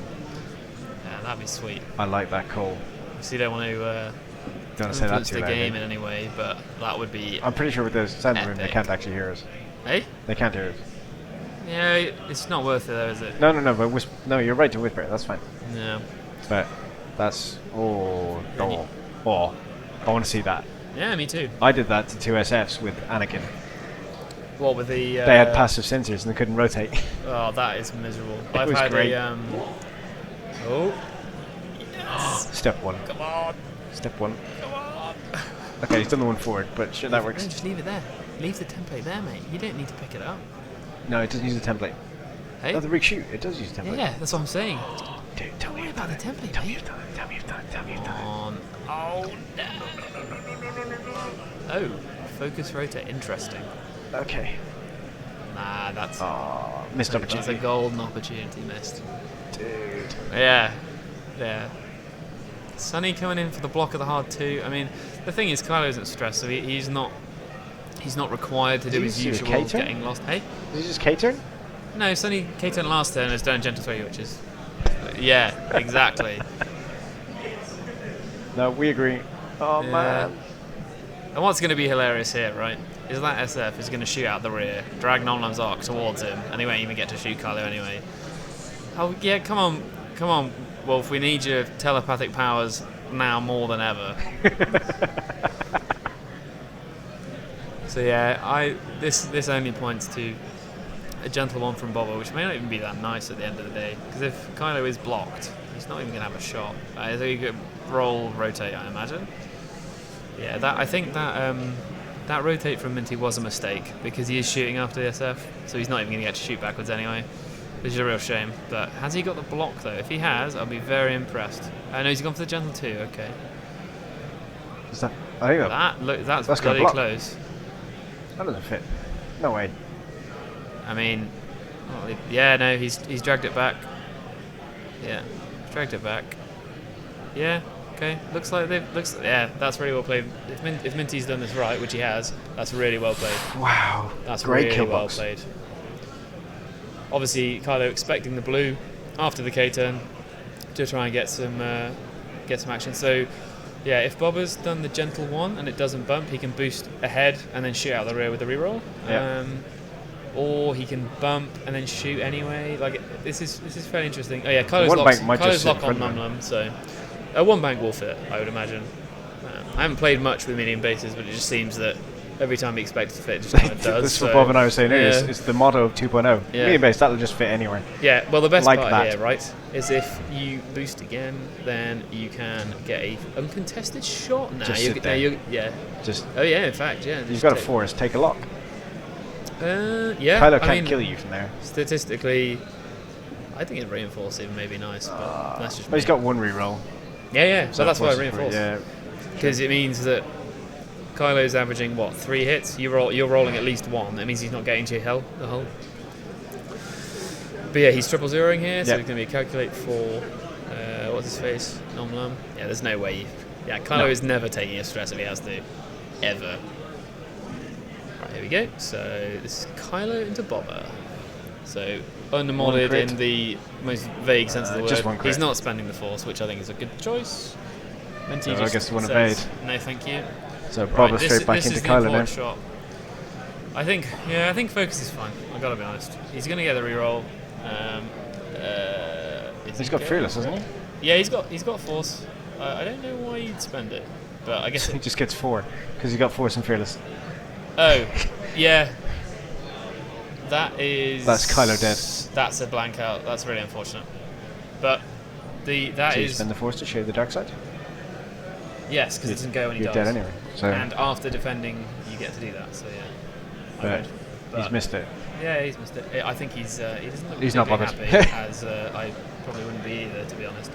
Yeah, that'd be sweet. I like that call. So you don't want to Don't say that influence too the loudly. game in any way, but that would be. I'm pretty sure with the sound room they epic. can't actually hear us. Hey? They can't hear us. Yeah, it's not worth it though, is it? No, but no, you're right to whisper. That's fine. No. But that's I want to see that. Yeah, me too. I did that to 2 SFs with Anakin. What with the? They had passive sensors and they couldn't rotate. Oh, that is miserable. It was great. Oh. Step 1. Come on. Step 1. Come on. Okay, he's done the one forward, but sure, that works. Just leave it there. Leave the template there, mate. You don't need to pick it up. No, it doesn't use the template. Hey? No, the rig shoot. It does use the template. Yeah, that's what I'm saying. Dude, tell me Worry about the template, Tell me mate. you've done it. Tell me you've done it. Tell me you've done it. On. Oh no. Oh, focus rotate. Interesting. Okay. Nah, that's. Oh, missed That's opportunity. a golden opportunity missed. Dude. Yeah. Sunny coming in for the block of the hard 2. I mean, the thing is, Kylo isn't stressed, so he's not required to do Did his he use usual K-turn? getting lost. Hey? Is he just K-turn? No, Sunny K-turn last turn has done gentle 3, which is. Yeah, exactly. No, we agree. Oh, Yeah. man. And what's going to be hilarious here, right, is that SF is going to shoot out the rear, drag Nom Lumb's arc towards him, and he won't even get to shoot Kylo anyway. Oh, yeah, come on, Wolf, we need your telepathic powers now more than ever. So yeah, this only points to a gentle one from Boba, which may not even be that nice at the end of the day, because if Kylo is blocked, he's not even going to have a shot. So you could rotate, I imagine. Yeah, I think that rotate from Minty was a mistake, because he is shooting after the SF, so he's not even going to get to shoot backwards anyway, which is a real shame. But has he got the block though? If he has, I'll be very impressed. I know he's gone for the gentle 2. Okay. Is that? I think That's got a bloody block. close. That doesn't fit. No way. I mean, yeah, no, he's dragged it back. Yeah, dragged it back. Yeah, okay. Looks like yeah, that's really well played. If Minty's done this right, which he has, that's really well played. Wow. That's Great really kill well box. played. Obviously, Kylo expecting the blue after the K-turn to try and get some action. So, yeah, if Boba's done the gentle one and it doesn't bump, he can boost ahead and then shoot out the rear with a reroll. Yeah. Or he can bump and then shoot anyway. Like this is fairly interesting. Oh yeah, Kylo's one bank might just Kylo's sit in lock on front of Nom Lumb, so one bank will fit, I would imagine. I haven't played much with medium bases, but it just seems that every time he expects to fit, it just kind of does. That's what Bob and I were saying earlier. It's the motto of 2.0. Yeah. Medium base, that'll just fit anywhere. Yeah, well the best Like part that. here, right, is if you boost again, then you can get a uncontested shot. Now Just you sit there. yeah. Just Oh yeah, in fact, yeah. you've got a force, take a lock. Yeah. Kylo I can't mean, kill you from there. statistically, I think it reinforcing may be nice, but that's just. But he's me. got one reroll. Yeah. So that's why I forces reinforce. Yeah. Because it means that Kylo's averaging what 3 hits. You're rolling at least one. That means he's not getting to your the hull. But yeah, he's triple zeroing here, so Yeah. it's going to be a calculate for what's his face, Nom Lumb. Yeah, there's no way. Kylo is never taking a stress if he has to, ever. Right, here we go. So this is Kylo into Boba. So unmodded crit. in the most vague sense of the just word. one crit. He's not spending the force, which I think is a good choice. Minty So I just guess one says, evade. no, thank you. So Right, Boba straight back this into is the Kylo now. important shot. I think focus is fine. I gotta be honest. He's gonna get the reroll. He's got fearless, hasn't he? Yeah, he's got force. I don't know why you'd spend it, but I guess. He just gets 4 because he's got force and fearless. Oh, yeah. That's Kylo dead. That's a blank out. That's really unfortunate. But So you spend the force to share the dark side. yes, because it doesn't go when he You're dies. dead anyway. So And after defending, you get to do that. So yeah. I but would. he's But- missed it. Yeah, he's missed it. I think he doesn't look He's not particularly bothered. happy, as I probably wouldn't be either, to be honest.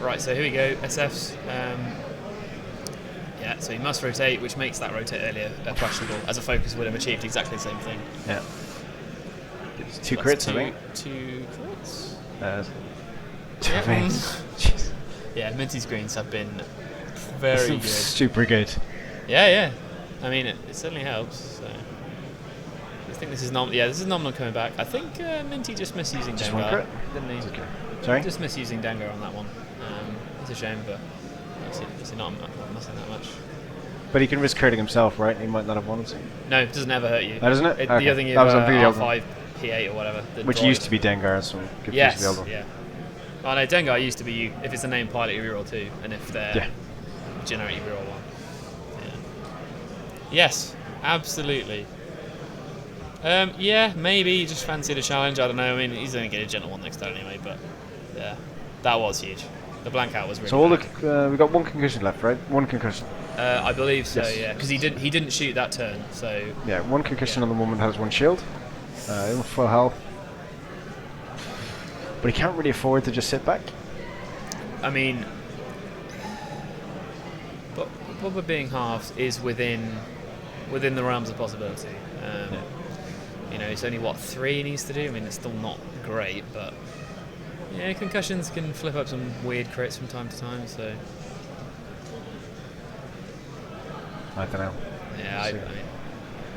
Right, so here we go. SFs. Yeah, so he must rotate, which makes that rotate earlier questionable. As a focus would have achieved exactly the same thing. Yeah. It's 2 So crits, that's I think. 2 crits. Two Yeah. evades. Jeez. Yeah, Minty's greens have been very good. Super good. Yeah. I mean, it certainly helps. So. I think this is Nom Lumb coming back. I think Minty just misusing Just one Dengar, crit? didn't he? Okay. Sorry? Just misusing Dengar on that one. It's a shame, but obviously not missing that much. But he can risk hurting himself, right? He might not have wanted to. No, it doesn't ever hurt you. Oh, doesn't it? The Okay. other thing is That was on video. R5, P8 or whatever. Which used to be Dengar, so good Yes, piece available. yeah. Oh no, Dengar used to be you. If it's a named pilot, you reroll 2, and if they're generic, you reroll 1. Yeah. Yes, absolutely. Yeah, maybe he just fancied a challenge. I don't know. I mean, he's going to get a gentle one next turn anyway. But yeah, that was huge. The blank out was really. So all bad. we've got 1 concussion left, right? 1 concussion. I believe so. Yes. Yeah, because he didn't shoot that turn. So Yeah, 1 concussion on the moment has 1 shield. Full health. But he can't really afford to just sit back. I mean, Boba being halved is within the realms of possibility. You know, it's only what 3 he needs to do. I mean, it's still not great, but yeah, concussions can flip up some weird crits from time to time. So I don't know. yeah,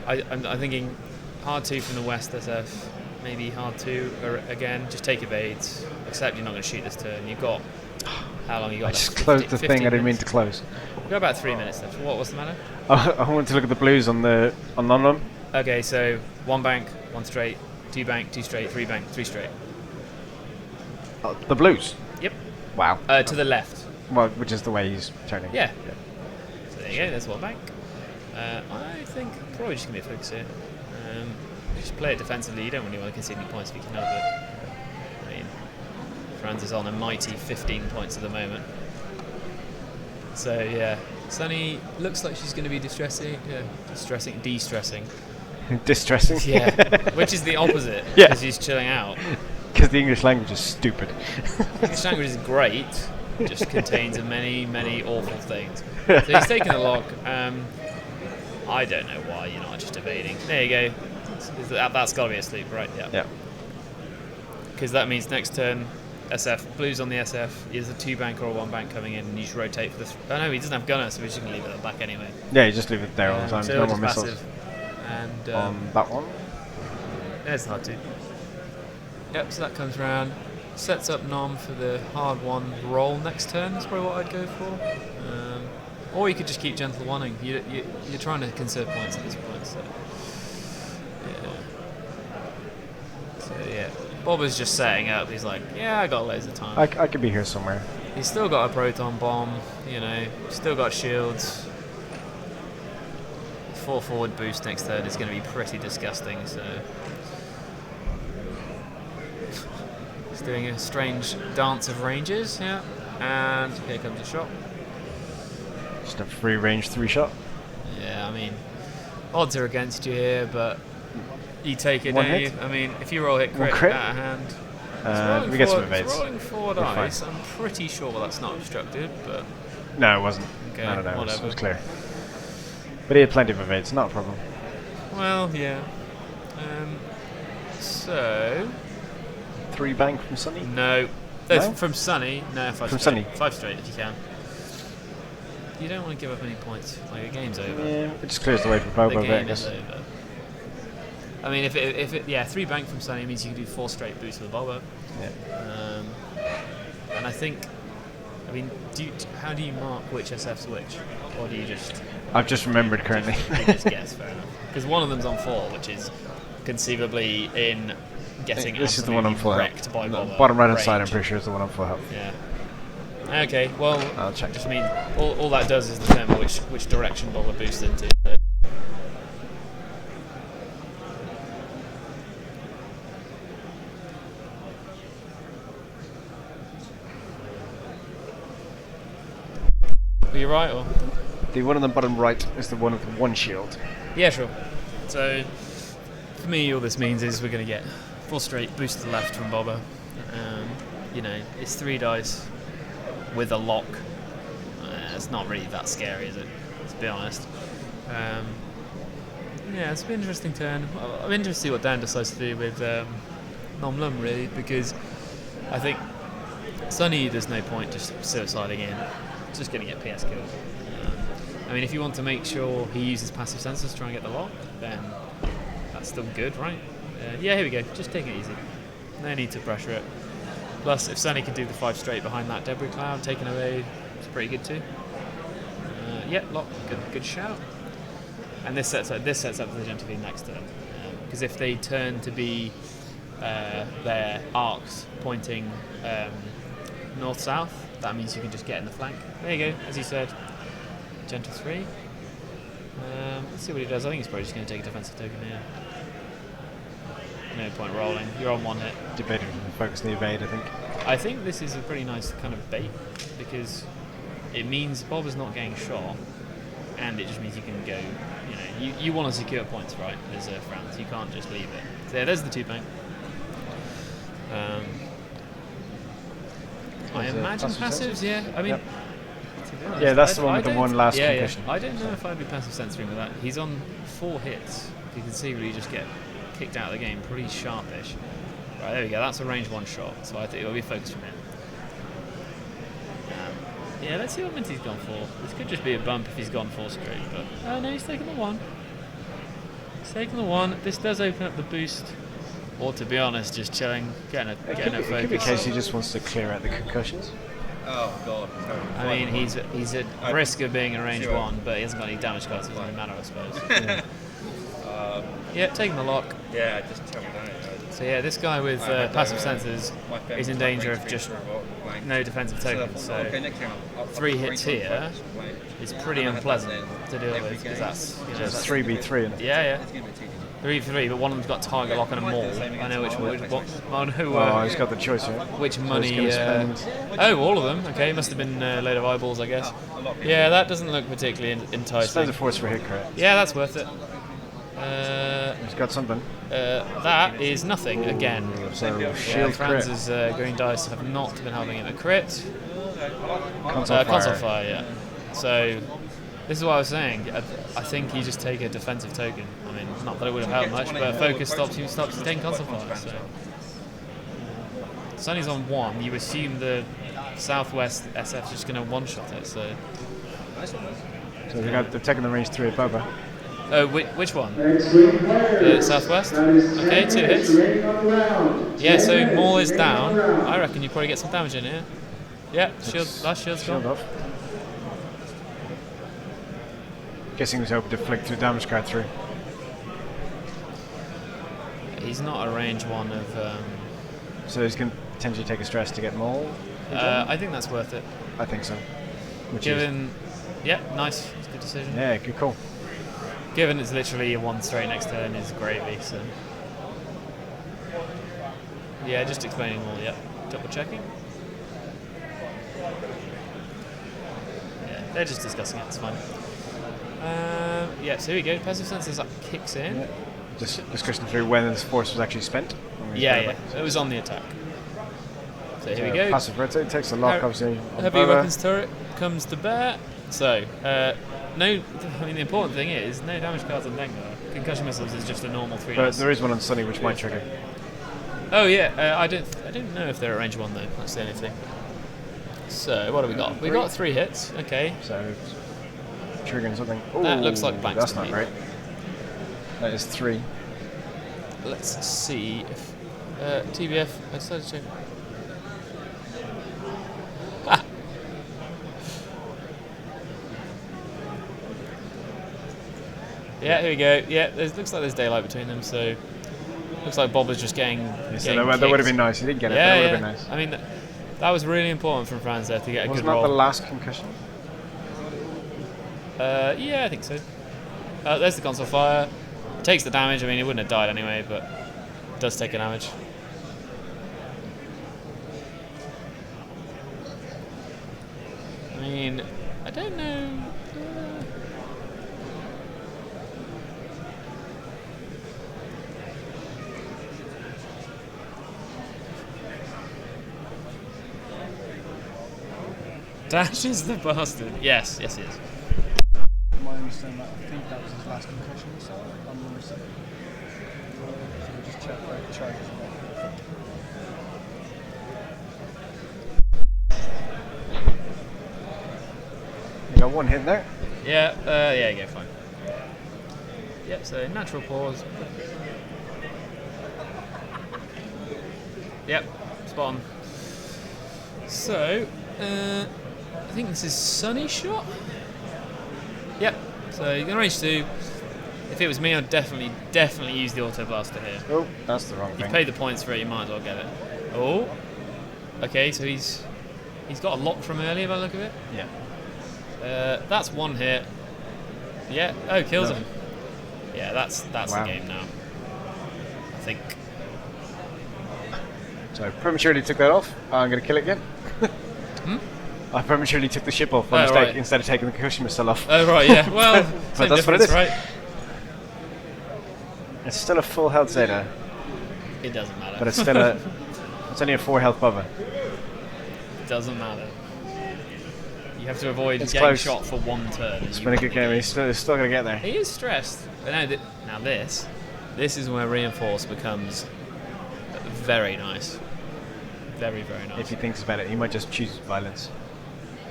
I'm thinking hard 2 from the west SF, maybe hard 2 again. Just take evades. Except you're not going to shoot this turn. You've got how long you got? I left? just closed the 15 thing I didn't mean minutes? to close. We've got about 3 minutes left. What's the matter? I wanted to look at the blues on Nom Lumb. Okay, so 1 bank, 1 straight, 2 bank, 2 straight, 3 bank, 3 straight. The blues. Yep. Wow. To the left. Well, which is the way he's turning. Yeah. So there you go. There's 1 bank. I think probably just gonna be a focus here. Just play it defensively. You don't really want to concede any points if you can help it. I mean, Frans is on a mighty 15 points at the moment. So yeah, Sunny looks like she's going to be de-stressing. Distressing. Yeah, which is the opposite. Yeah. Because she's chilling out. Because the English language is stupid. English language is great, just contains many, many awful things. So he's taking a lock. I don't know why you're not just evading. There you go. That's got to be a sleep, right? Yeah. Yeah. Because that means next turn SF. Blue's on the SF. Is a 2 bank or a 1 bank coming in, and you just rotate for this. Oh no, he doesn't have gunner, so we're just going to leave it at the back anyway. Yeah, you just leave it there all the time. So No more just missiles. passive. And On that one. it's hard to. Yep, so that comes round. Sets up Nom for the hard one roll next turn. That's probably what I'd go for. Or you could just keep gentle wanting. You're trying to conserve points at this point. So yeah. Boba's just setting up. He's like, yeah, I got loads of time. I could be here somewhere. He's still got a proton bomb. Still got shields. 4 forward boost next turn is going to be pretty disgusting. So. He's doing a strange dance of ranges, yeah. And here comes a shot. Just a free range 3-shot. Yeah, I mean, odds are against you here, but you take it, One don't hit? you? I mean, if you roll hit One crit, crit? out of hand. We get some evades. It's rolling forward We're ice. fine. I'm pretty sure that's not obstructed, but No, it wasn't. okay, No, it whatever. was clear. But he had plenty of evades, not a problem. Well, yeah. So 3 bank from Sunny? no. No? From Sunny, no, 5 From straight. Sunny? 5 straight if you can. You don't want to give up any points. Like, the game's over. Yeah, it just clears the way for The Boba Fett, I game guess. is over. I mean, if it 3 bank from Sunny means you can do 4 straight boosts with Boba. Yeah. And I think, I mean, how do you mark which SF's which, or do you just? I've just remembered currently. You just guess, fair enough. Because one of them's on 4, which is conceivably in getting This is the one on full health. wrecked by Boba. Bottom right hand side, I'm range. pretty sure, is the one on full health. Yeah. Okay. Well, I'll check. just mean all that does is determine which direction Boba boosts into. Are you right, or? The one on the bottom right is the one with 1 shield. Yeah, sure. So, for me, all this means is we're going to get 4 straight boost to the left from Boba. It's 3 dice with a lock. It's not really that scary, is it? To be honest. Yeah, it's an interesting turn. I'm interested to see what Dan decides to do with Nom Lumb, really, because I think Sunny, there's no point just suiciding in. It's just going to get PS killed. I mean, if you want to make sure he uses passive sensors to try and get the lock, then that's still good, right? Yeah, here we go. Just take it easy. No need to pressure it. Plus, if Sunny can do the 5 straight behind that debris cloud, taking away, it's pretty good too. Lock. Good shout. And this sets up for the Gentle V next turn. Because if they turn to be their arcs pointing north-south, that means you can just get in the flank. There you go, as you said. Gentle 3. Let's see what he does. I think he's probably just going to take a defensive token here. No point rolling. You're on 1 hit. Debating to focus on the evade, I think. I think this is a pretty nice kind of bait because it means Bob is not getting shot, and it just means you can go. You want to secure points, right? As Frans, you can't just leave it. So there's the 2 bank. I imagine passives, yeah. I mean. Yep. Honest, Yeah, that's the one with the one last concussion. I don't know if I'd be passive censoring with that. He's on 4 hits. You can see really just get kicked out of the game pretty sharpish. Right, there we go. That's a range 1 shot, so I think it'll be focused from him. Yeah, let's see what Minty's gone for. This could just be a bump if he's gone 4 straight, but no, he's taking the 1. He's taking the 1. This does open up the boost. Or to be honest, just chilling, getting a It could be a focus. case he just wants to clear out the concussions. Oh god. I mean, he's at risk of being a range 1, but he hasn't got any damage cards, so it doesn't matter, I suppose. Yeah, taking the lock. Yeah, just tell me that. So yeah, this guy with passive sensors is in danger of just no defensive tokens. So 3 hits here is pretty unpleasant to deal with because that's It's 3v3. Isn't it? yeah. 3v3, but one of them's got target lock and a Maul. I know He's got the choice here. which So he's money. gonna spend- All of them. Okay, must have been a load of eyeballs, I guess. Yeah, that doesn't look particularly enticing. Spends a force for hit crit. Yeah, that's worth it. He's got something. That is nothing again. So shield crit. Franz's green dice have not been helping him at crit. Console Console fire. fire, yeah. So this is what I was saying. I think you just take a defensive token. I mean, not that it would have helped much, but focus stops you taking console fire. So Sunny's on 1. You assume the Southwest SF's just going to one-shot it, so... So they're taking the range 3 at Boba. Oh, which one? The Southwest? Okay, 2 hits. Yeah, so Maul is down. I reckon you probably get some damage in here. Yeah, last shield's gone. Off. Guessing he was hoping to flick through damage card through. He's not a range 1 of... So he's going to potentially take a stress to get Maul? I think that's worth it. I think so. Given... Yeah, nice. It's a good decision. Yeah, good call. Given it's literally a 1 straight next turn is gravy, so... Yeah, just explaining Maul, yeah. Double checking. Yeah, they're just discussing it, it's fine. Yeah, so here we go. Passive sensors that kicks in. Yeah. Just discussion through when this force was actually spent. Yeah. So it was on the attack. So here we go. Passive rotate takes a lock, obviously. Heavy weapons turret comes to bear. So, the important thing is no damage cards on Dengar. Concussion Missiles is just a normal 3. But there is one on Sunny which might trigger. Oh yeah, I don't know if they're at range 1 though. That's the only thing. So what do we got? We got 3 hits. Okay. So triggering something. Ooh, that looks like blanks. That's to not me. great. That is 3. Let's see if TBF. I decided to check. Yeah, here we go. Yeah, looks like there's daylight between them, so looks like Bob is just getting. Yeah, so that would have been nice. He didn't get it, but that would have been nice. I mean, that was really important from Frans there to get a good Wasn't roll. that the last concussion? Yeah, I think so. There's the console fire. It takes the damage. I mean, it wouldn't have died anyway, but it does take a damage. I mean, I don't know. Dash is the bastard. Yes, he is. My understanding that I think that was his last concussion missile. I'm going to say. So we'll just check the charges. You got 1 hit there. Yeah, you go, fine. Yep, so natural pause. Yep, spot on. So, I think this is Sunny shot. Yep, so you're going to range 2. If it was me, I'd definitely use the Autoblaster here. Oh, that's the wrong You've thing. paid the points for it, you might as well get it. Oh, okay, so he's got a lock from earlier by the look of it. Yeah. That's 1 hit. Yeah, kills him. Yeah, that's the game now. I think. So I prematurely took that off. I'm going to kill it again. I prematurely took the ship off by mistake instead of taking the concussion missile off. Oh right, yeah. Well, but that's what it is. Right? It's still a full health Zeta, It doesn't matter. but it's still it's only a 4 health Boba. It doesn't matter. You have to avoid getting close. shot for 1 turn. It's been a good game. He's still going to get there. He is stressed. But now this is where reinforce becomes very nice. Very, very nice. If he thinks about it, he might just choose violence.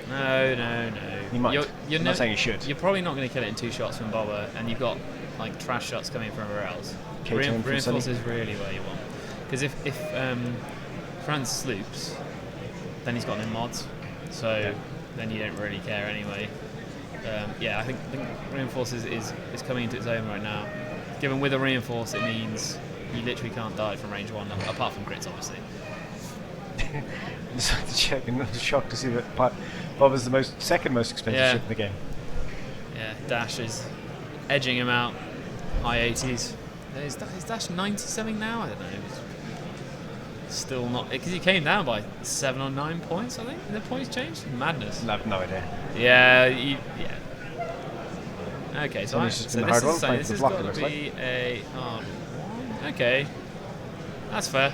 No. He might. You're I'm not saying he should. You're probably not going to kill it in 2 shots from Boba, and you've got like trash shots coming from everywhere else. K-turn from Reinforce Sunny. is really where you want. Because if Frans sloops, then he's got no mods, so then you don't really care anyway. I think reinforce is coming into its own right now. Given with a reinforce, it means you literally can't die from range 1, apart from crits, obviously. Decided to check and I was shocked to see that Bob is the second most expensive ship in the game. Yeah, Dash is edging him out. High 80s. Is Dash 90 something now? I don't know. It's still not, because he came down by 7 or 9 points, I think. And the points changed. Madness. I have no idea. Yeah. Okay, so This is got to be a hard one. Okay, that's fair.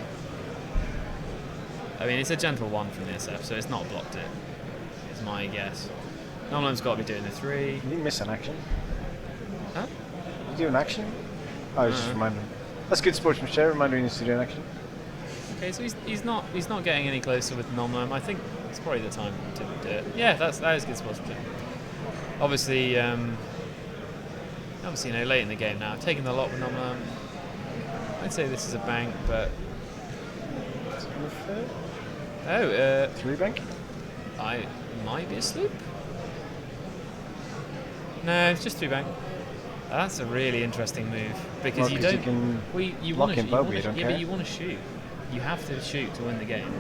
I mean, it's a gentle 1 from the SF, so it's not blocked it. It's my guess. Nom Lumb's got to be doing the 3. Did he miss an action? Huh? Did he do an action? Oh, I was just reminding him. That's good sportsmanship. Reminder he needs to do an action. Okay, so he's not getting any closer with Nom Lumb. I think it's probably the time to do it. Yeah, that is good sportsmanship. Obviously, late in the game now. Taking the lot with Nom Lumb. I'd say this is a bank, but 3 bank. I might be a sloop. No, it's just 3 bank. That's a really interesting move because you don't. You want to Boba, you don't care. But you want to shoot. You have to shoot to win the game.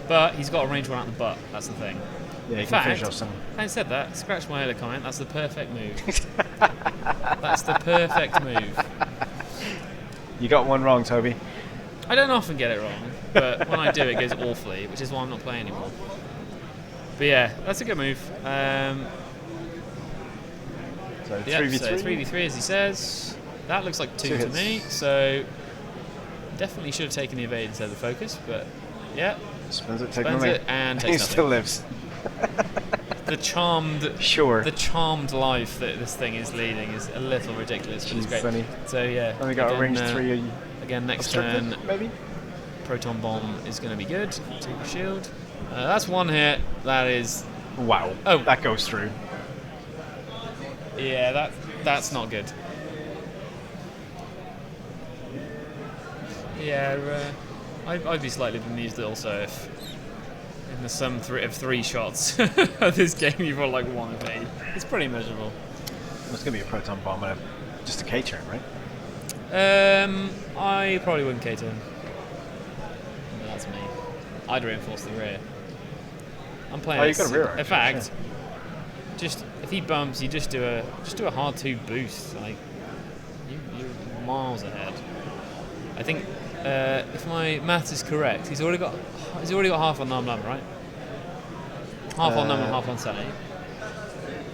But he's got a range one out the butt. That's the thing. Yeah, In you can fact, finish off some. having said that, scratch my earlier comment. That's the perfect move. That's the perfect move. You got one wrong, Toby. I don't often get it wrong, but when I do, it goes awfully, which is why I'm not playing anymore. But yeah, that's a good move. So Yeah, 3v3. so 3v3 as he says. That looks like 2 to hits. me, so definitely should have taken the evade instead of the focus, but yeah. Spins it, take Spends money. it and He takes still nothing. lives. The charmed life that this thing is leading is a little ridiculous, but it's great. Funny. So yeah. Only got a range 3. Again, next Obstructed, turn, maybe? Proton Bomb is going to be good. Take a shield. That's one hit. That is... Wow. Oh. That goes through. Yeah, that's not good. Yeah, I'd be slightly bemused also if in the sum of 3 shots of this game you've got like 1 evade. It's pretty miserable. It's going to be a Proton Bomb and just a K-turn, right? I probably wouldn't K-turn. No, that's me. I'd reinforce the rear. I'm playing. You've got a rear arc. In fact, just if he bumps, you just do a hard 2 boost. Like you're miles ahead. I think if my maths is correct, he's already got half on Nom Lumb, right? Half on Nom Lumb, half on Sunny.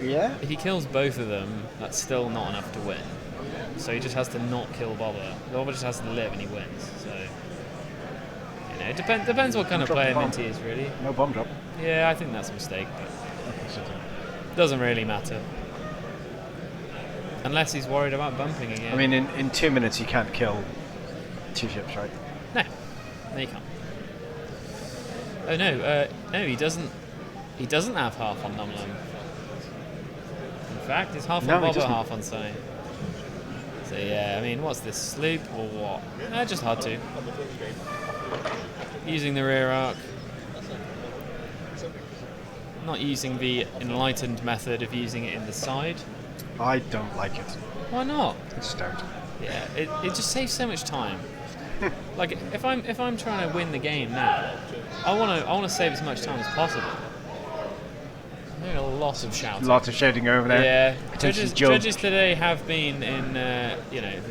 Yeah. If he kills both of them, that's still not enough to win. So he just has to not kill Boba. Boba just has to live and he wins. So it depends what kind of player Minty is, really. No bomb drop. Yeah, I think that's a mistake, but doesn't really matter. Unless he's worried about bumping again. I mean, in 2 minutes you can't kill 2 ships, right? No, you can't. Oh no, he doesn't. He doesn't have half on Nom Lumb. In fact, it's half on Boba, half on Sunny. So yeah, I mean, what's this, sloop or what? Just hard to. Using the rear arc. Not using the enlightened method of using it in the side. I don't like it. Why not? I just don't. Yeah, it just saves so much time. Like if I'm trying to win the game now, I wanna save as much time as possible. I'm hearing a lot of shouting. Lots of shouting over there. Yeah, Attention, judges today have been in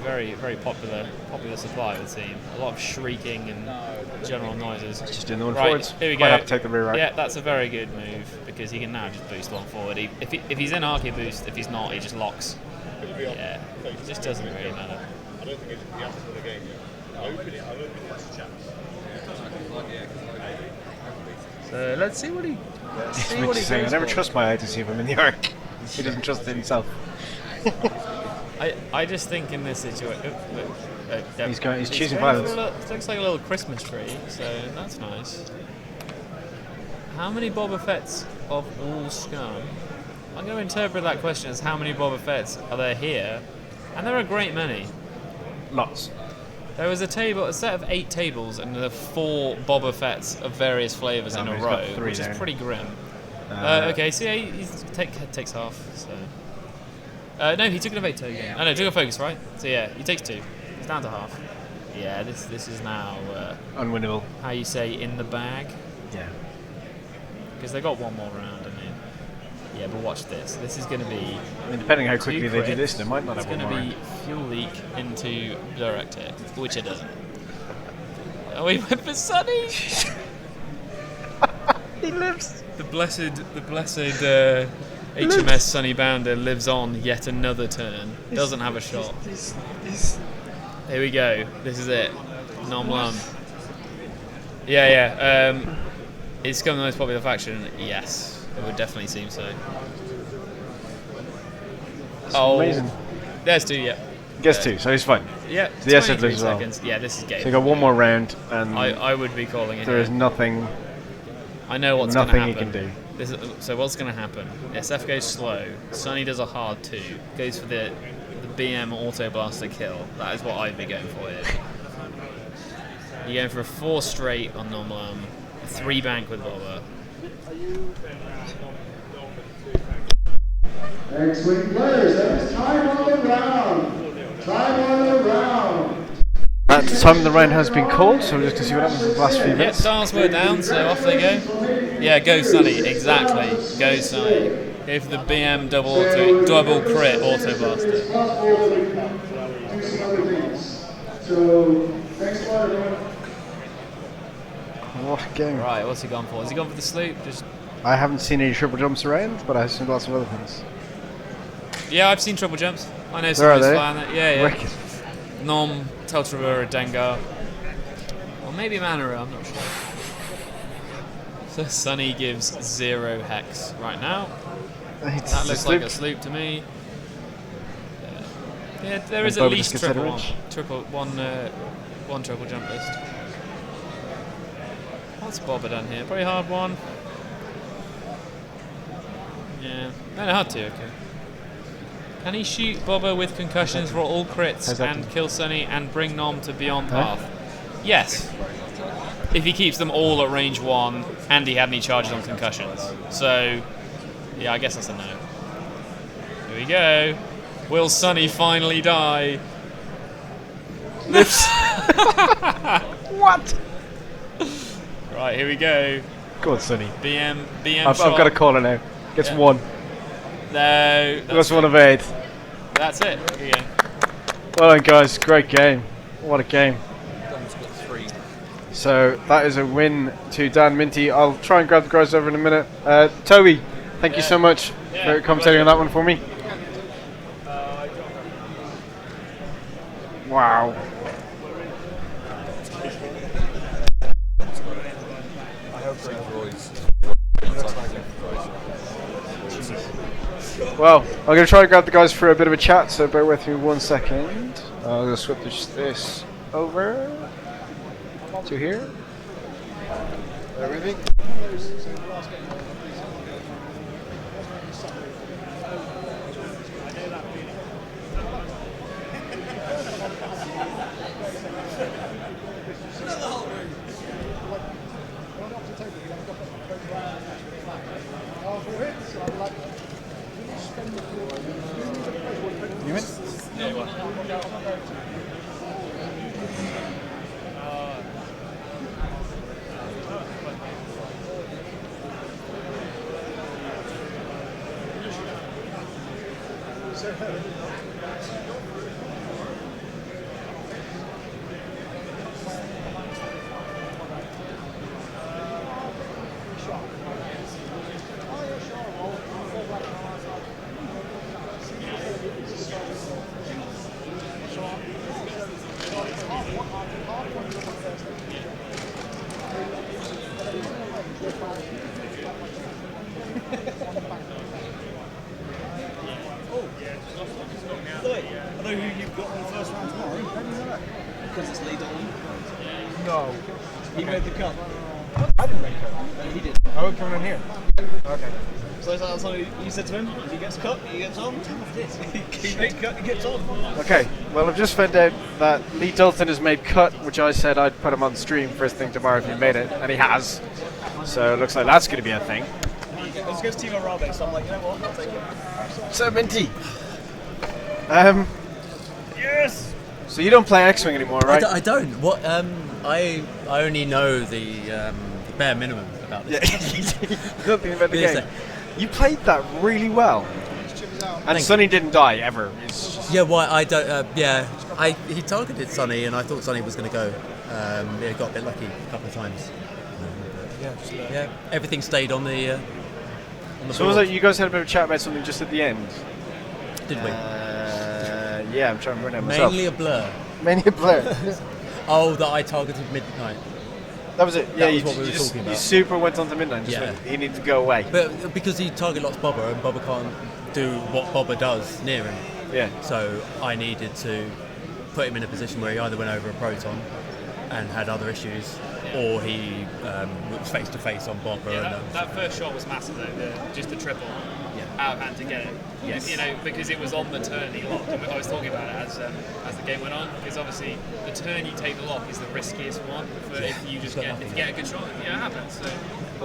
very very popular supply, it would seem. A lot of shrieking and general noises. Just doing the one Right, forwards. here we Might go. have to take the rear arc. Yeah, that's a very good move because he can now just boost one forward. If he's in arc, he boosts. If he's not, he just locks. Yeah, it just doesn't really matter. I don't think it's the answer to the game yet. I'll open it to chat. So let's see what he. Saying, I never trust my eye to see if I'm in the arc. He doesn't trust it himself. I just think in this situation. He's choosing violence. It looks like a little Christmas tree, so that's nice. How many Boba Fetts of all scum? I'm going to interpret that question as how many Boba Fetts are there here, and there are a great many. Lots. There was a set of 8 tables, and there are 4 Boba Fetts of various flavours in a he's row, got 3 which there. is pretty grim. Okay, so yeah, he takes half. So no, he took an evade token. Oh no, took a focus, right? So yeah, he takes 2. He's down to half. Yeah, this is now Unwinnable. how you say in the bag, Yeah. because they got one more round. I mean, yeah, but watch this. This is going to be. I mean, depending how 2 quickly they do crits. this, they might not It's have going one to more. be fuel leak into direct hit, which it doesn't. Oh, he went for Sunny. He lives. The blessed HMS Sunny Bounder lives on yet another turn. Doesn't have a shot. Here we go. This is it. Nom Lumb. Yeah. Is Scum the most popular faction? Yes, it would definitely seem so. Amazing. There's 2. Yeah. Gets 2, so he's fine. Yeah, So the S 23 as well. seconds. Yeah, this is game. So you got one more round, and I would be calling it. there is nothing. I know what's going to Nothing happen. he can do. So what's going to happen? SF goes slow. Sonny does a hard 2. Goes for the BM Autoblaster kill. That is what I'd be going for here. You're going for a 4 straight on Nom Lumb, a 3 bank with Boba. X-Wing players, that is time on the round. Time on the round. That time of the round has been called, so we're just going to see what happens in the last few Yeah, minutes. stars were down, so off they go. Yeah, go Sonny, exactly. Go Sonny. Go for the BM double crit Autoblaster. So, thanks a lot, everyone. What a game. Right, what's he gone for? Has he gone for the sloop? Just I haven't seen any triple jumps around, but I've seen lots of other things. yeah, I've seen triple jumps. I know Where are someone's they? flying that. Yeah, yeah. Wicked. Nom, Teltravura, Dengar. Or maybe Manara, I'm not sure. So Sonny gives 0 hex right now. That looks like a sloop to me. Yeah, there is And at Boba least just gets one triple jump list. What's Boba done here? Pretty hard one. Yeah, no, hard 2, okay. Can he shoot Boba with concussions for all crits and kill Sonny and bring Nom to beyond path? Yes. If he keeps them all at range 1 and he had any charges on concussions. So, yeah, I guess that's a no. Here we go. Will Sonny finally die? What? Right, here we go. Go on, Sonny. BM I've shot. got a caller now. Gets Yeah. 1. No. That's 1 of 8. That's it. Here you go. Well done, guys. Great game. What a game. So that is a win to Dan Minty. I'll try and grab the guys over in a minute. Toby, thank you so much for commentating on that one for me. Wow. Well, I'm going to try and grab the guys for a bit of a chat, so bear with me 1 second. I'm going to switch this over to here. Everything. You in? Yeah, you are. I know who you've got in the first round tomorrow. How do you know that? Because it's Lee Dalton. No. He made the cut. I didn't make it. No, he did. I would come in here. Okay. So is that something you said to him? If he gets cut, he gets on. He makes cut, he gets on. Okay, well I've just found out that Lee Dalton has made cut, which I said I'd put him on stream first thing tomorrow if he made it, and he has. So it looks like that's going to be a thing. I was against Team Arabe, so I'm like, you know what, I'll take it. So Minty, Yes! so you don't play X-Wing anymore, right? I don't. What? I only know the bare minimum about this. Nothing about the Yes, game. sir. You played that really well. And Sonny didn't die ever. It's just Yeah, why I don't? Yeah, he targeted Sonny, and I thought Sonny was going to go. Yeah, got a bit lucky a couple of times. Yeah, everything stayed on the. So was it you guys had a bit of a chat about something just at the end? Did we? Yeah, I'm trying to remember myself. Mainly a blur. Mainly a blur. Oh, that I targeted midnight. That was it. Yeah, was you, what we were you just, talking you about. super went on to midnight. And just Yeah. went, he needed to go away. But because he target locks Boba, and Boba can't do what Boba does near him. Yeah. So I needed to put him in a position where he either went over a Proton and had other issues, or he was face to face on Boba. Yeah, that first shot was massive though, just the triple out of hand to get it. Yes. You know, because it was on the turn he locked. And I was talking about it as the game went on, because obviously the turn you take the lock is the riskiest one. But if you just get a good shot, it happens. So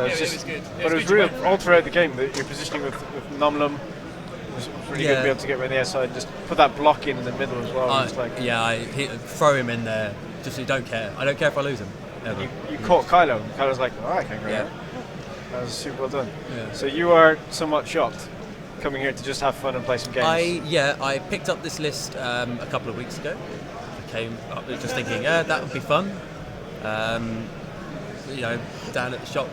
it was good. But it was real all throughout the game. Your positioning with Nom Lumb was really good to be able to get around the outside and just put that block in the middle as well. I throw him in there. Just you don't care. I don't care if I lose him. Ever. You caught Kylo. And Kylo's like, oh, I can't go there. That was super well done. Yeah. So you are somewhat shocked coming here to just have fun and play some games. I picked up this list a couple of weeks ago. I came up just thinking, that would be fun. Down at the shop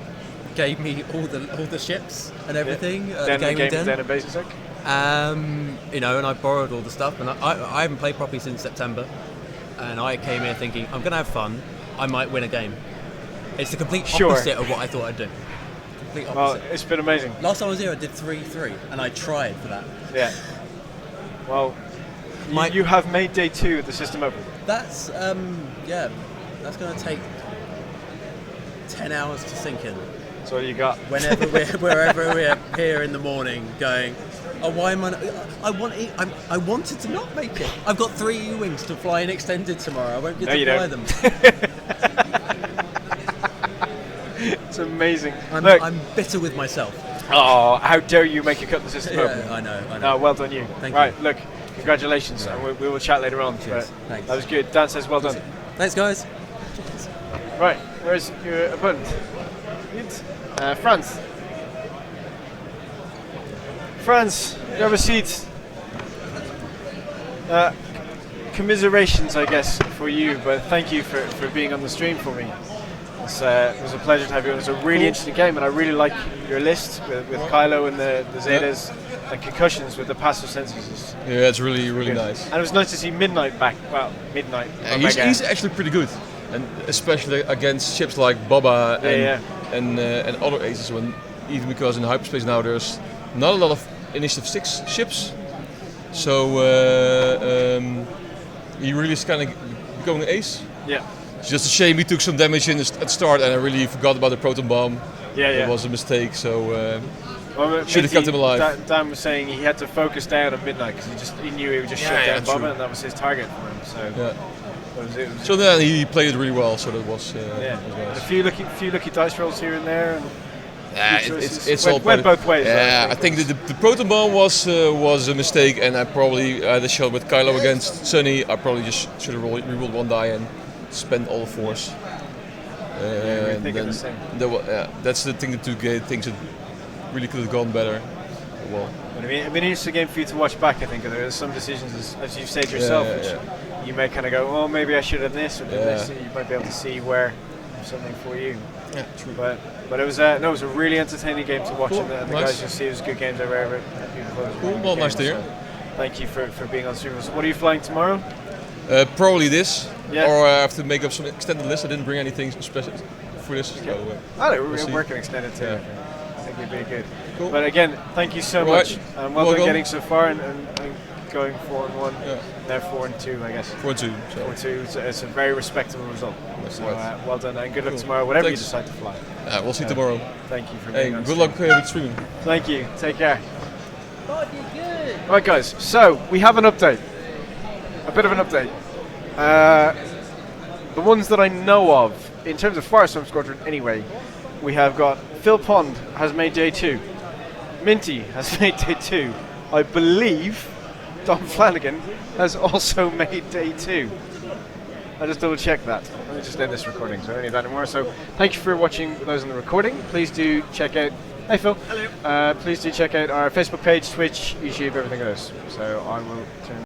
gave me all the ships and everything. Down at Basic. And I borrowed all the stuff, and I haven't played properly since September. And I came here thinking, I'm going to have fun. I might win a game. It's the complete opposite of what I thought I'd do. Well, it's been amazing. Last time I was here, I did 3-3, and I tried for that. Yeah. Well, you have made day 2 at the system open. That's that's going to take 10 hours to sink in. That's all you got. Wherever we're here in the morning, going, oh, why am I wanted to not make it. I've got 3 E-wings to fly in extended tomorrow. I won't get to fly them. It's amazing. I'm bitter with myself. Oh, how dare you make a cut in the system open? I know. Oh, well done you. Thank you. you. Look, congratulations. And we will chat later on. Cheers. Thanks. That was good. Dan says well done. Thanks, guys. Right, where's your opponent? Frans. Frans, you have a seat. Commiserations, I guess, for you, but thank you for being on the stream for me. It was a pleasure to have you on. It was a really interesting game, and I really like your list with Kylo and the Zetas and Concussions with the passive sensors. Yeah, it's really, really nice. And it was nice to see Midnight back. Well, Midnight. He's actually pretty good, and especially against ships like Boba and other aces. Even because in hyperspace now there's not a lot of Initiative 6 ships, so he really is kind of becoming an ace. Yeah. It's just a shame he took some damage at the start, and I really forgot about the Proton Bomb. It was a mistake, so should have kept him alive. Dan was saying he had to focus down at Midnight because he knew he would just shut down Boba, and that was his target for him. So then he played it really well. So that was a few lucky dice rolls here and there. It's went both ways. Yeah, I think the Proton Bomb was a mistake, and I probably the shot with Kylo against Sunny. I probably just should have rerolled 1 die and spent all the force. We're thinking the same. That's the thing that things that really could have gone better. Well, I mean, it's a game for you to watch back. I think there are some decisions, as you've said yourself, which you may kind of go, oh, maybe I should have this or did this. You might be able to see where there's something for you. Yeah, true. But it was it was a really entertaining game to watch, and the guys you'll see it was good games over. Well, nice to hear. So thank you for being on stream. So what are you flying tomorrow? Probably this, or I have to make up some extended list. I didn't bring anything special for this. Okay. So, we're working extended too. Yeah. I think it'd be good. Cool. But again, thank you so much, and well done getting so far and going 4-1. Now 4-2, I guess. 4-2. 4-2. It's a very respectable result. So well done, and good luck tomorrow, whatever you decide to fly. We'll see tomorrow. Thank you for being on. Good luck with streaming. Thank you. Take care. Right, guys. So we have an update. A bit of an update. The ones that I know of, in terms of Firestorm Squadron, anyway, we have got Phil Pond has made day 2. Minty has made day 2. I believe Don Flanagan has also made day 2. I just double check that. Let me just end this recording, so I don't need that anymore. So thank you for watching those in the recording. Please do check out. Hey Phil. Hello. Please do check out our Facebook page, Twitch, YouTube, everything else. So I will turn.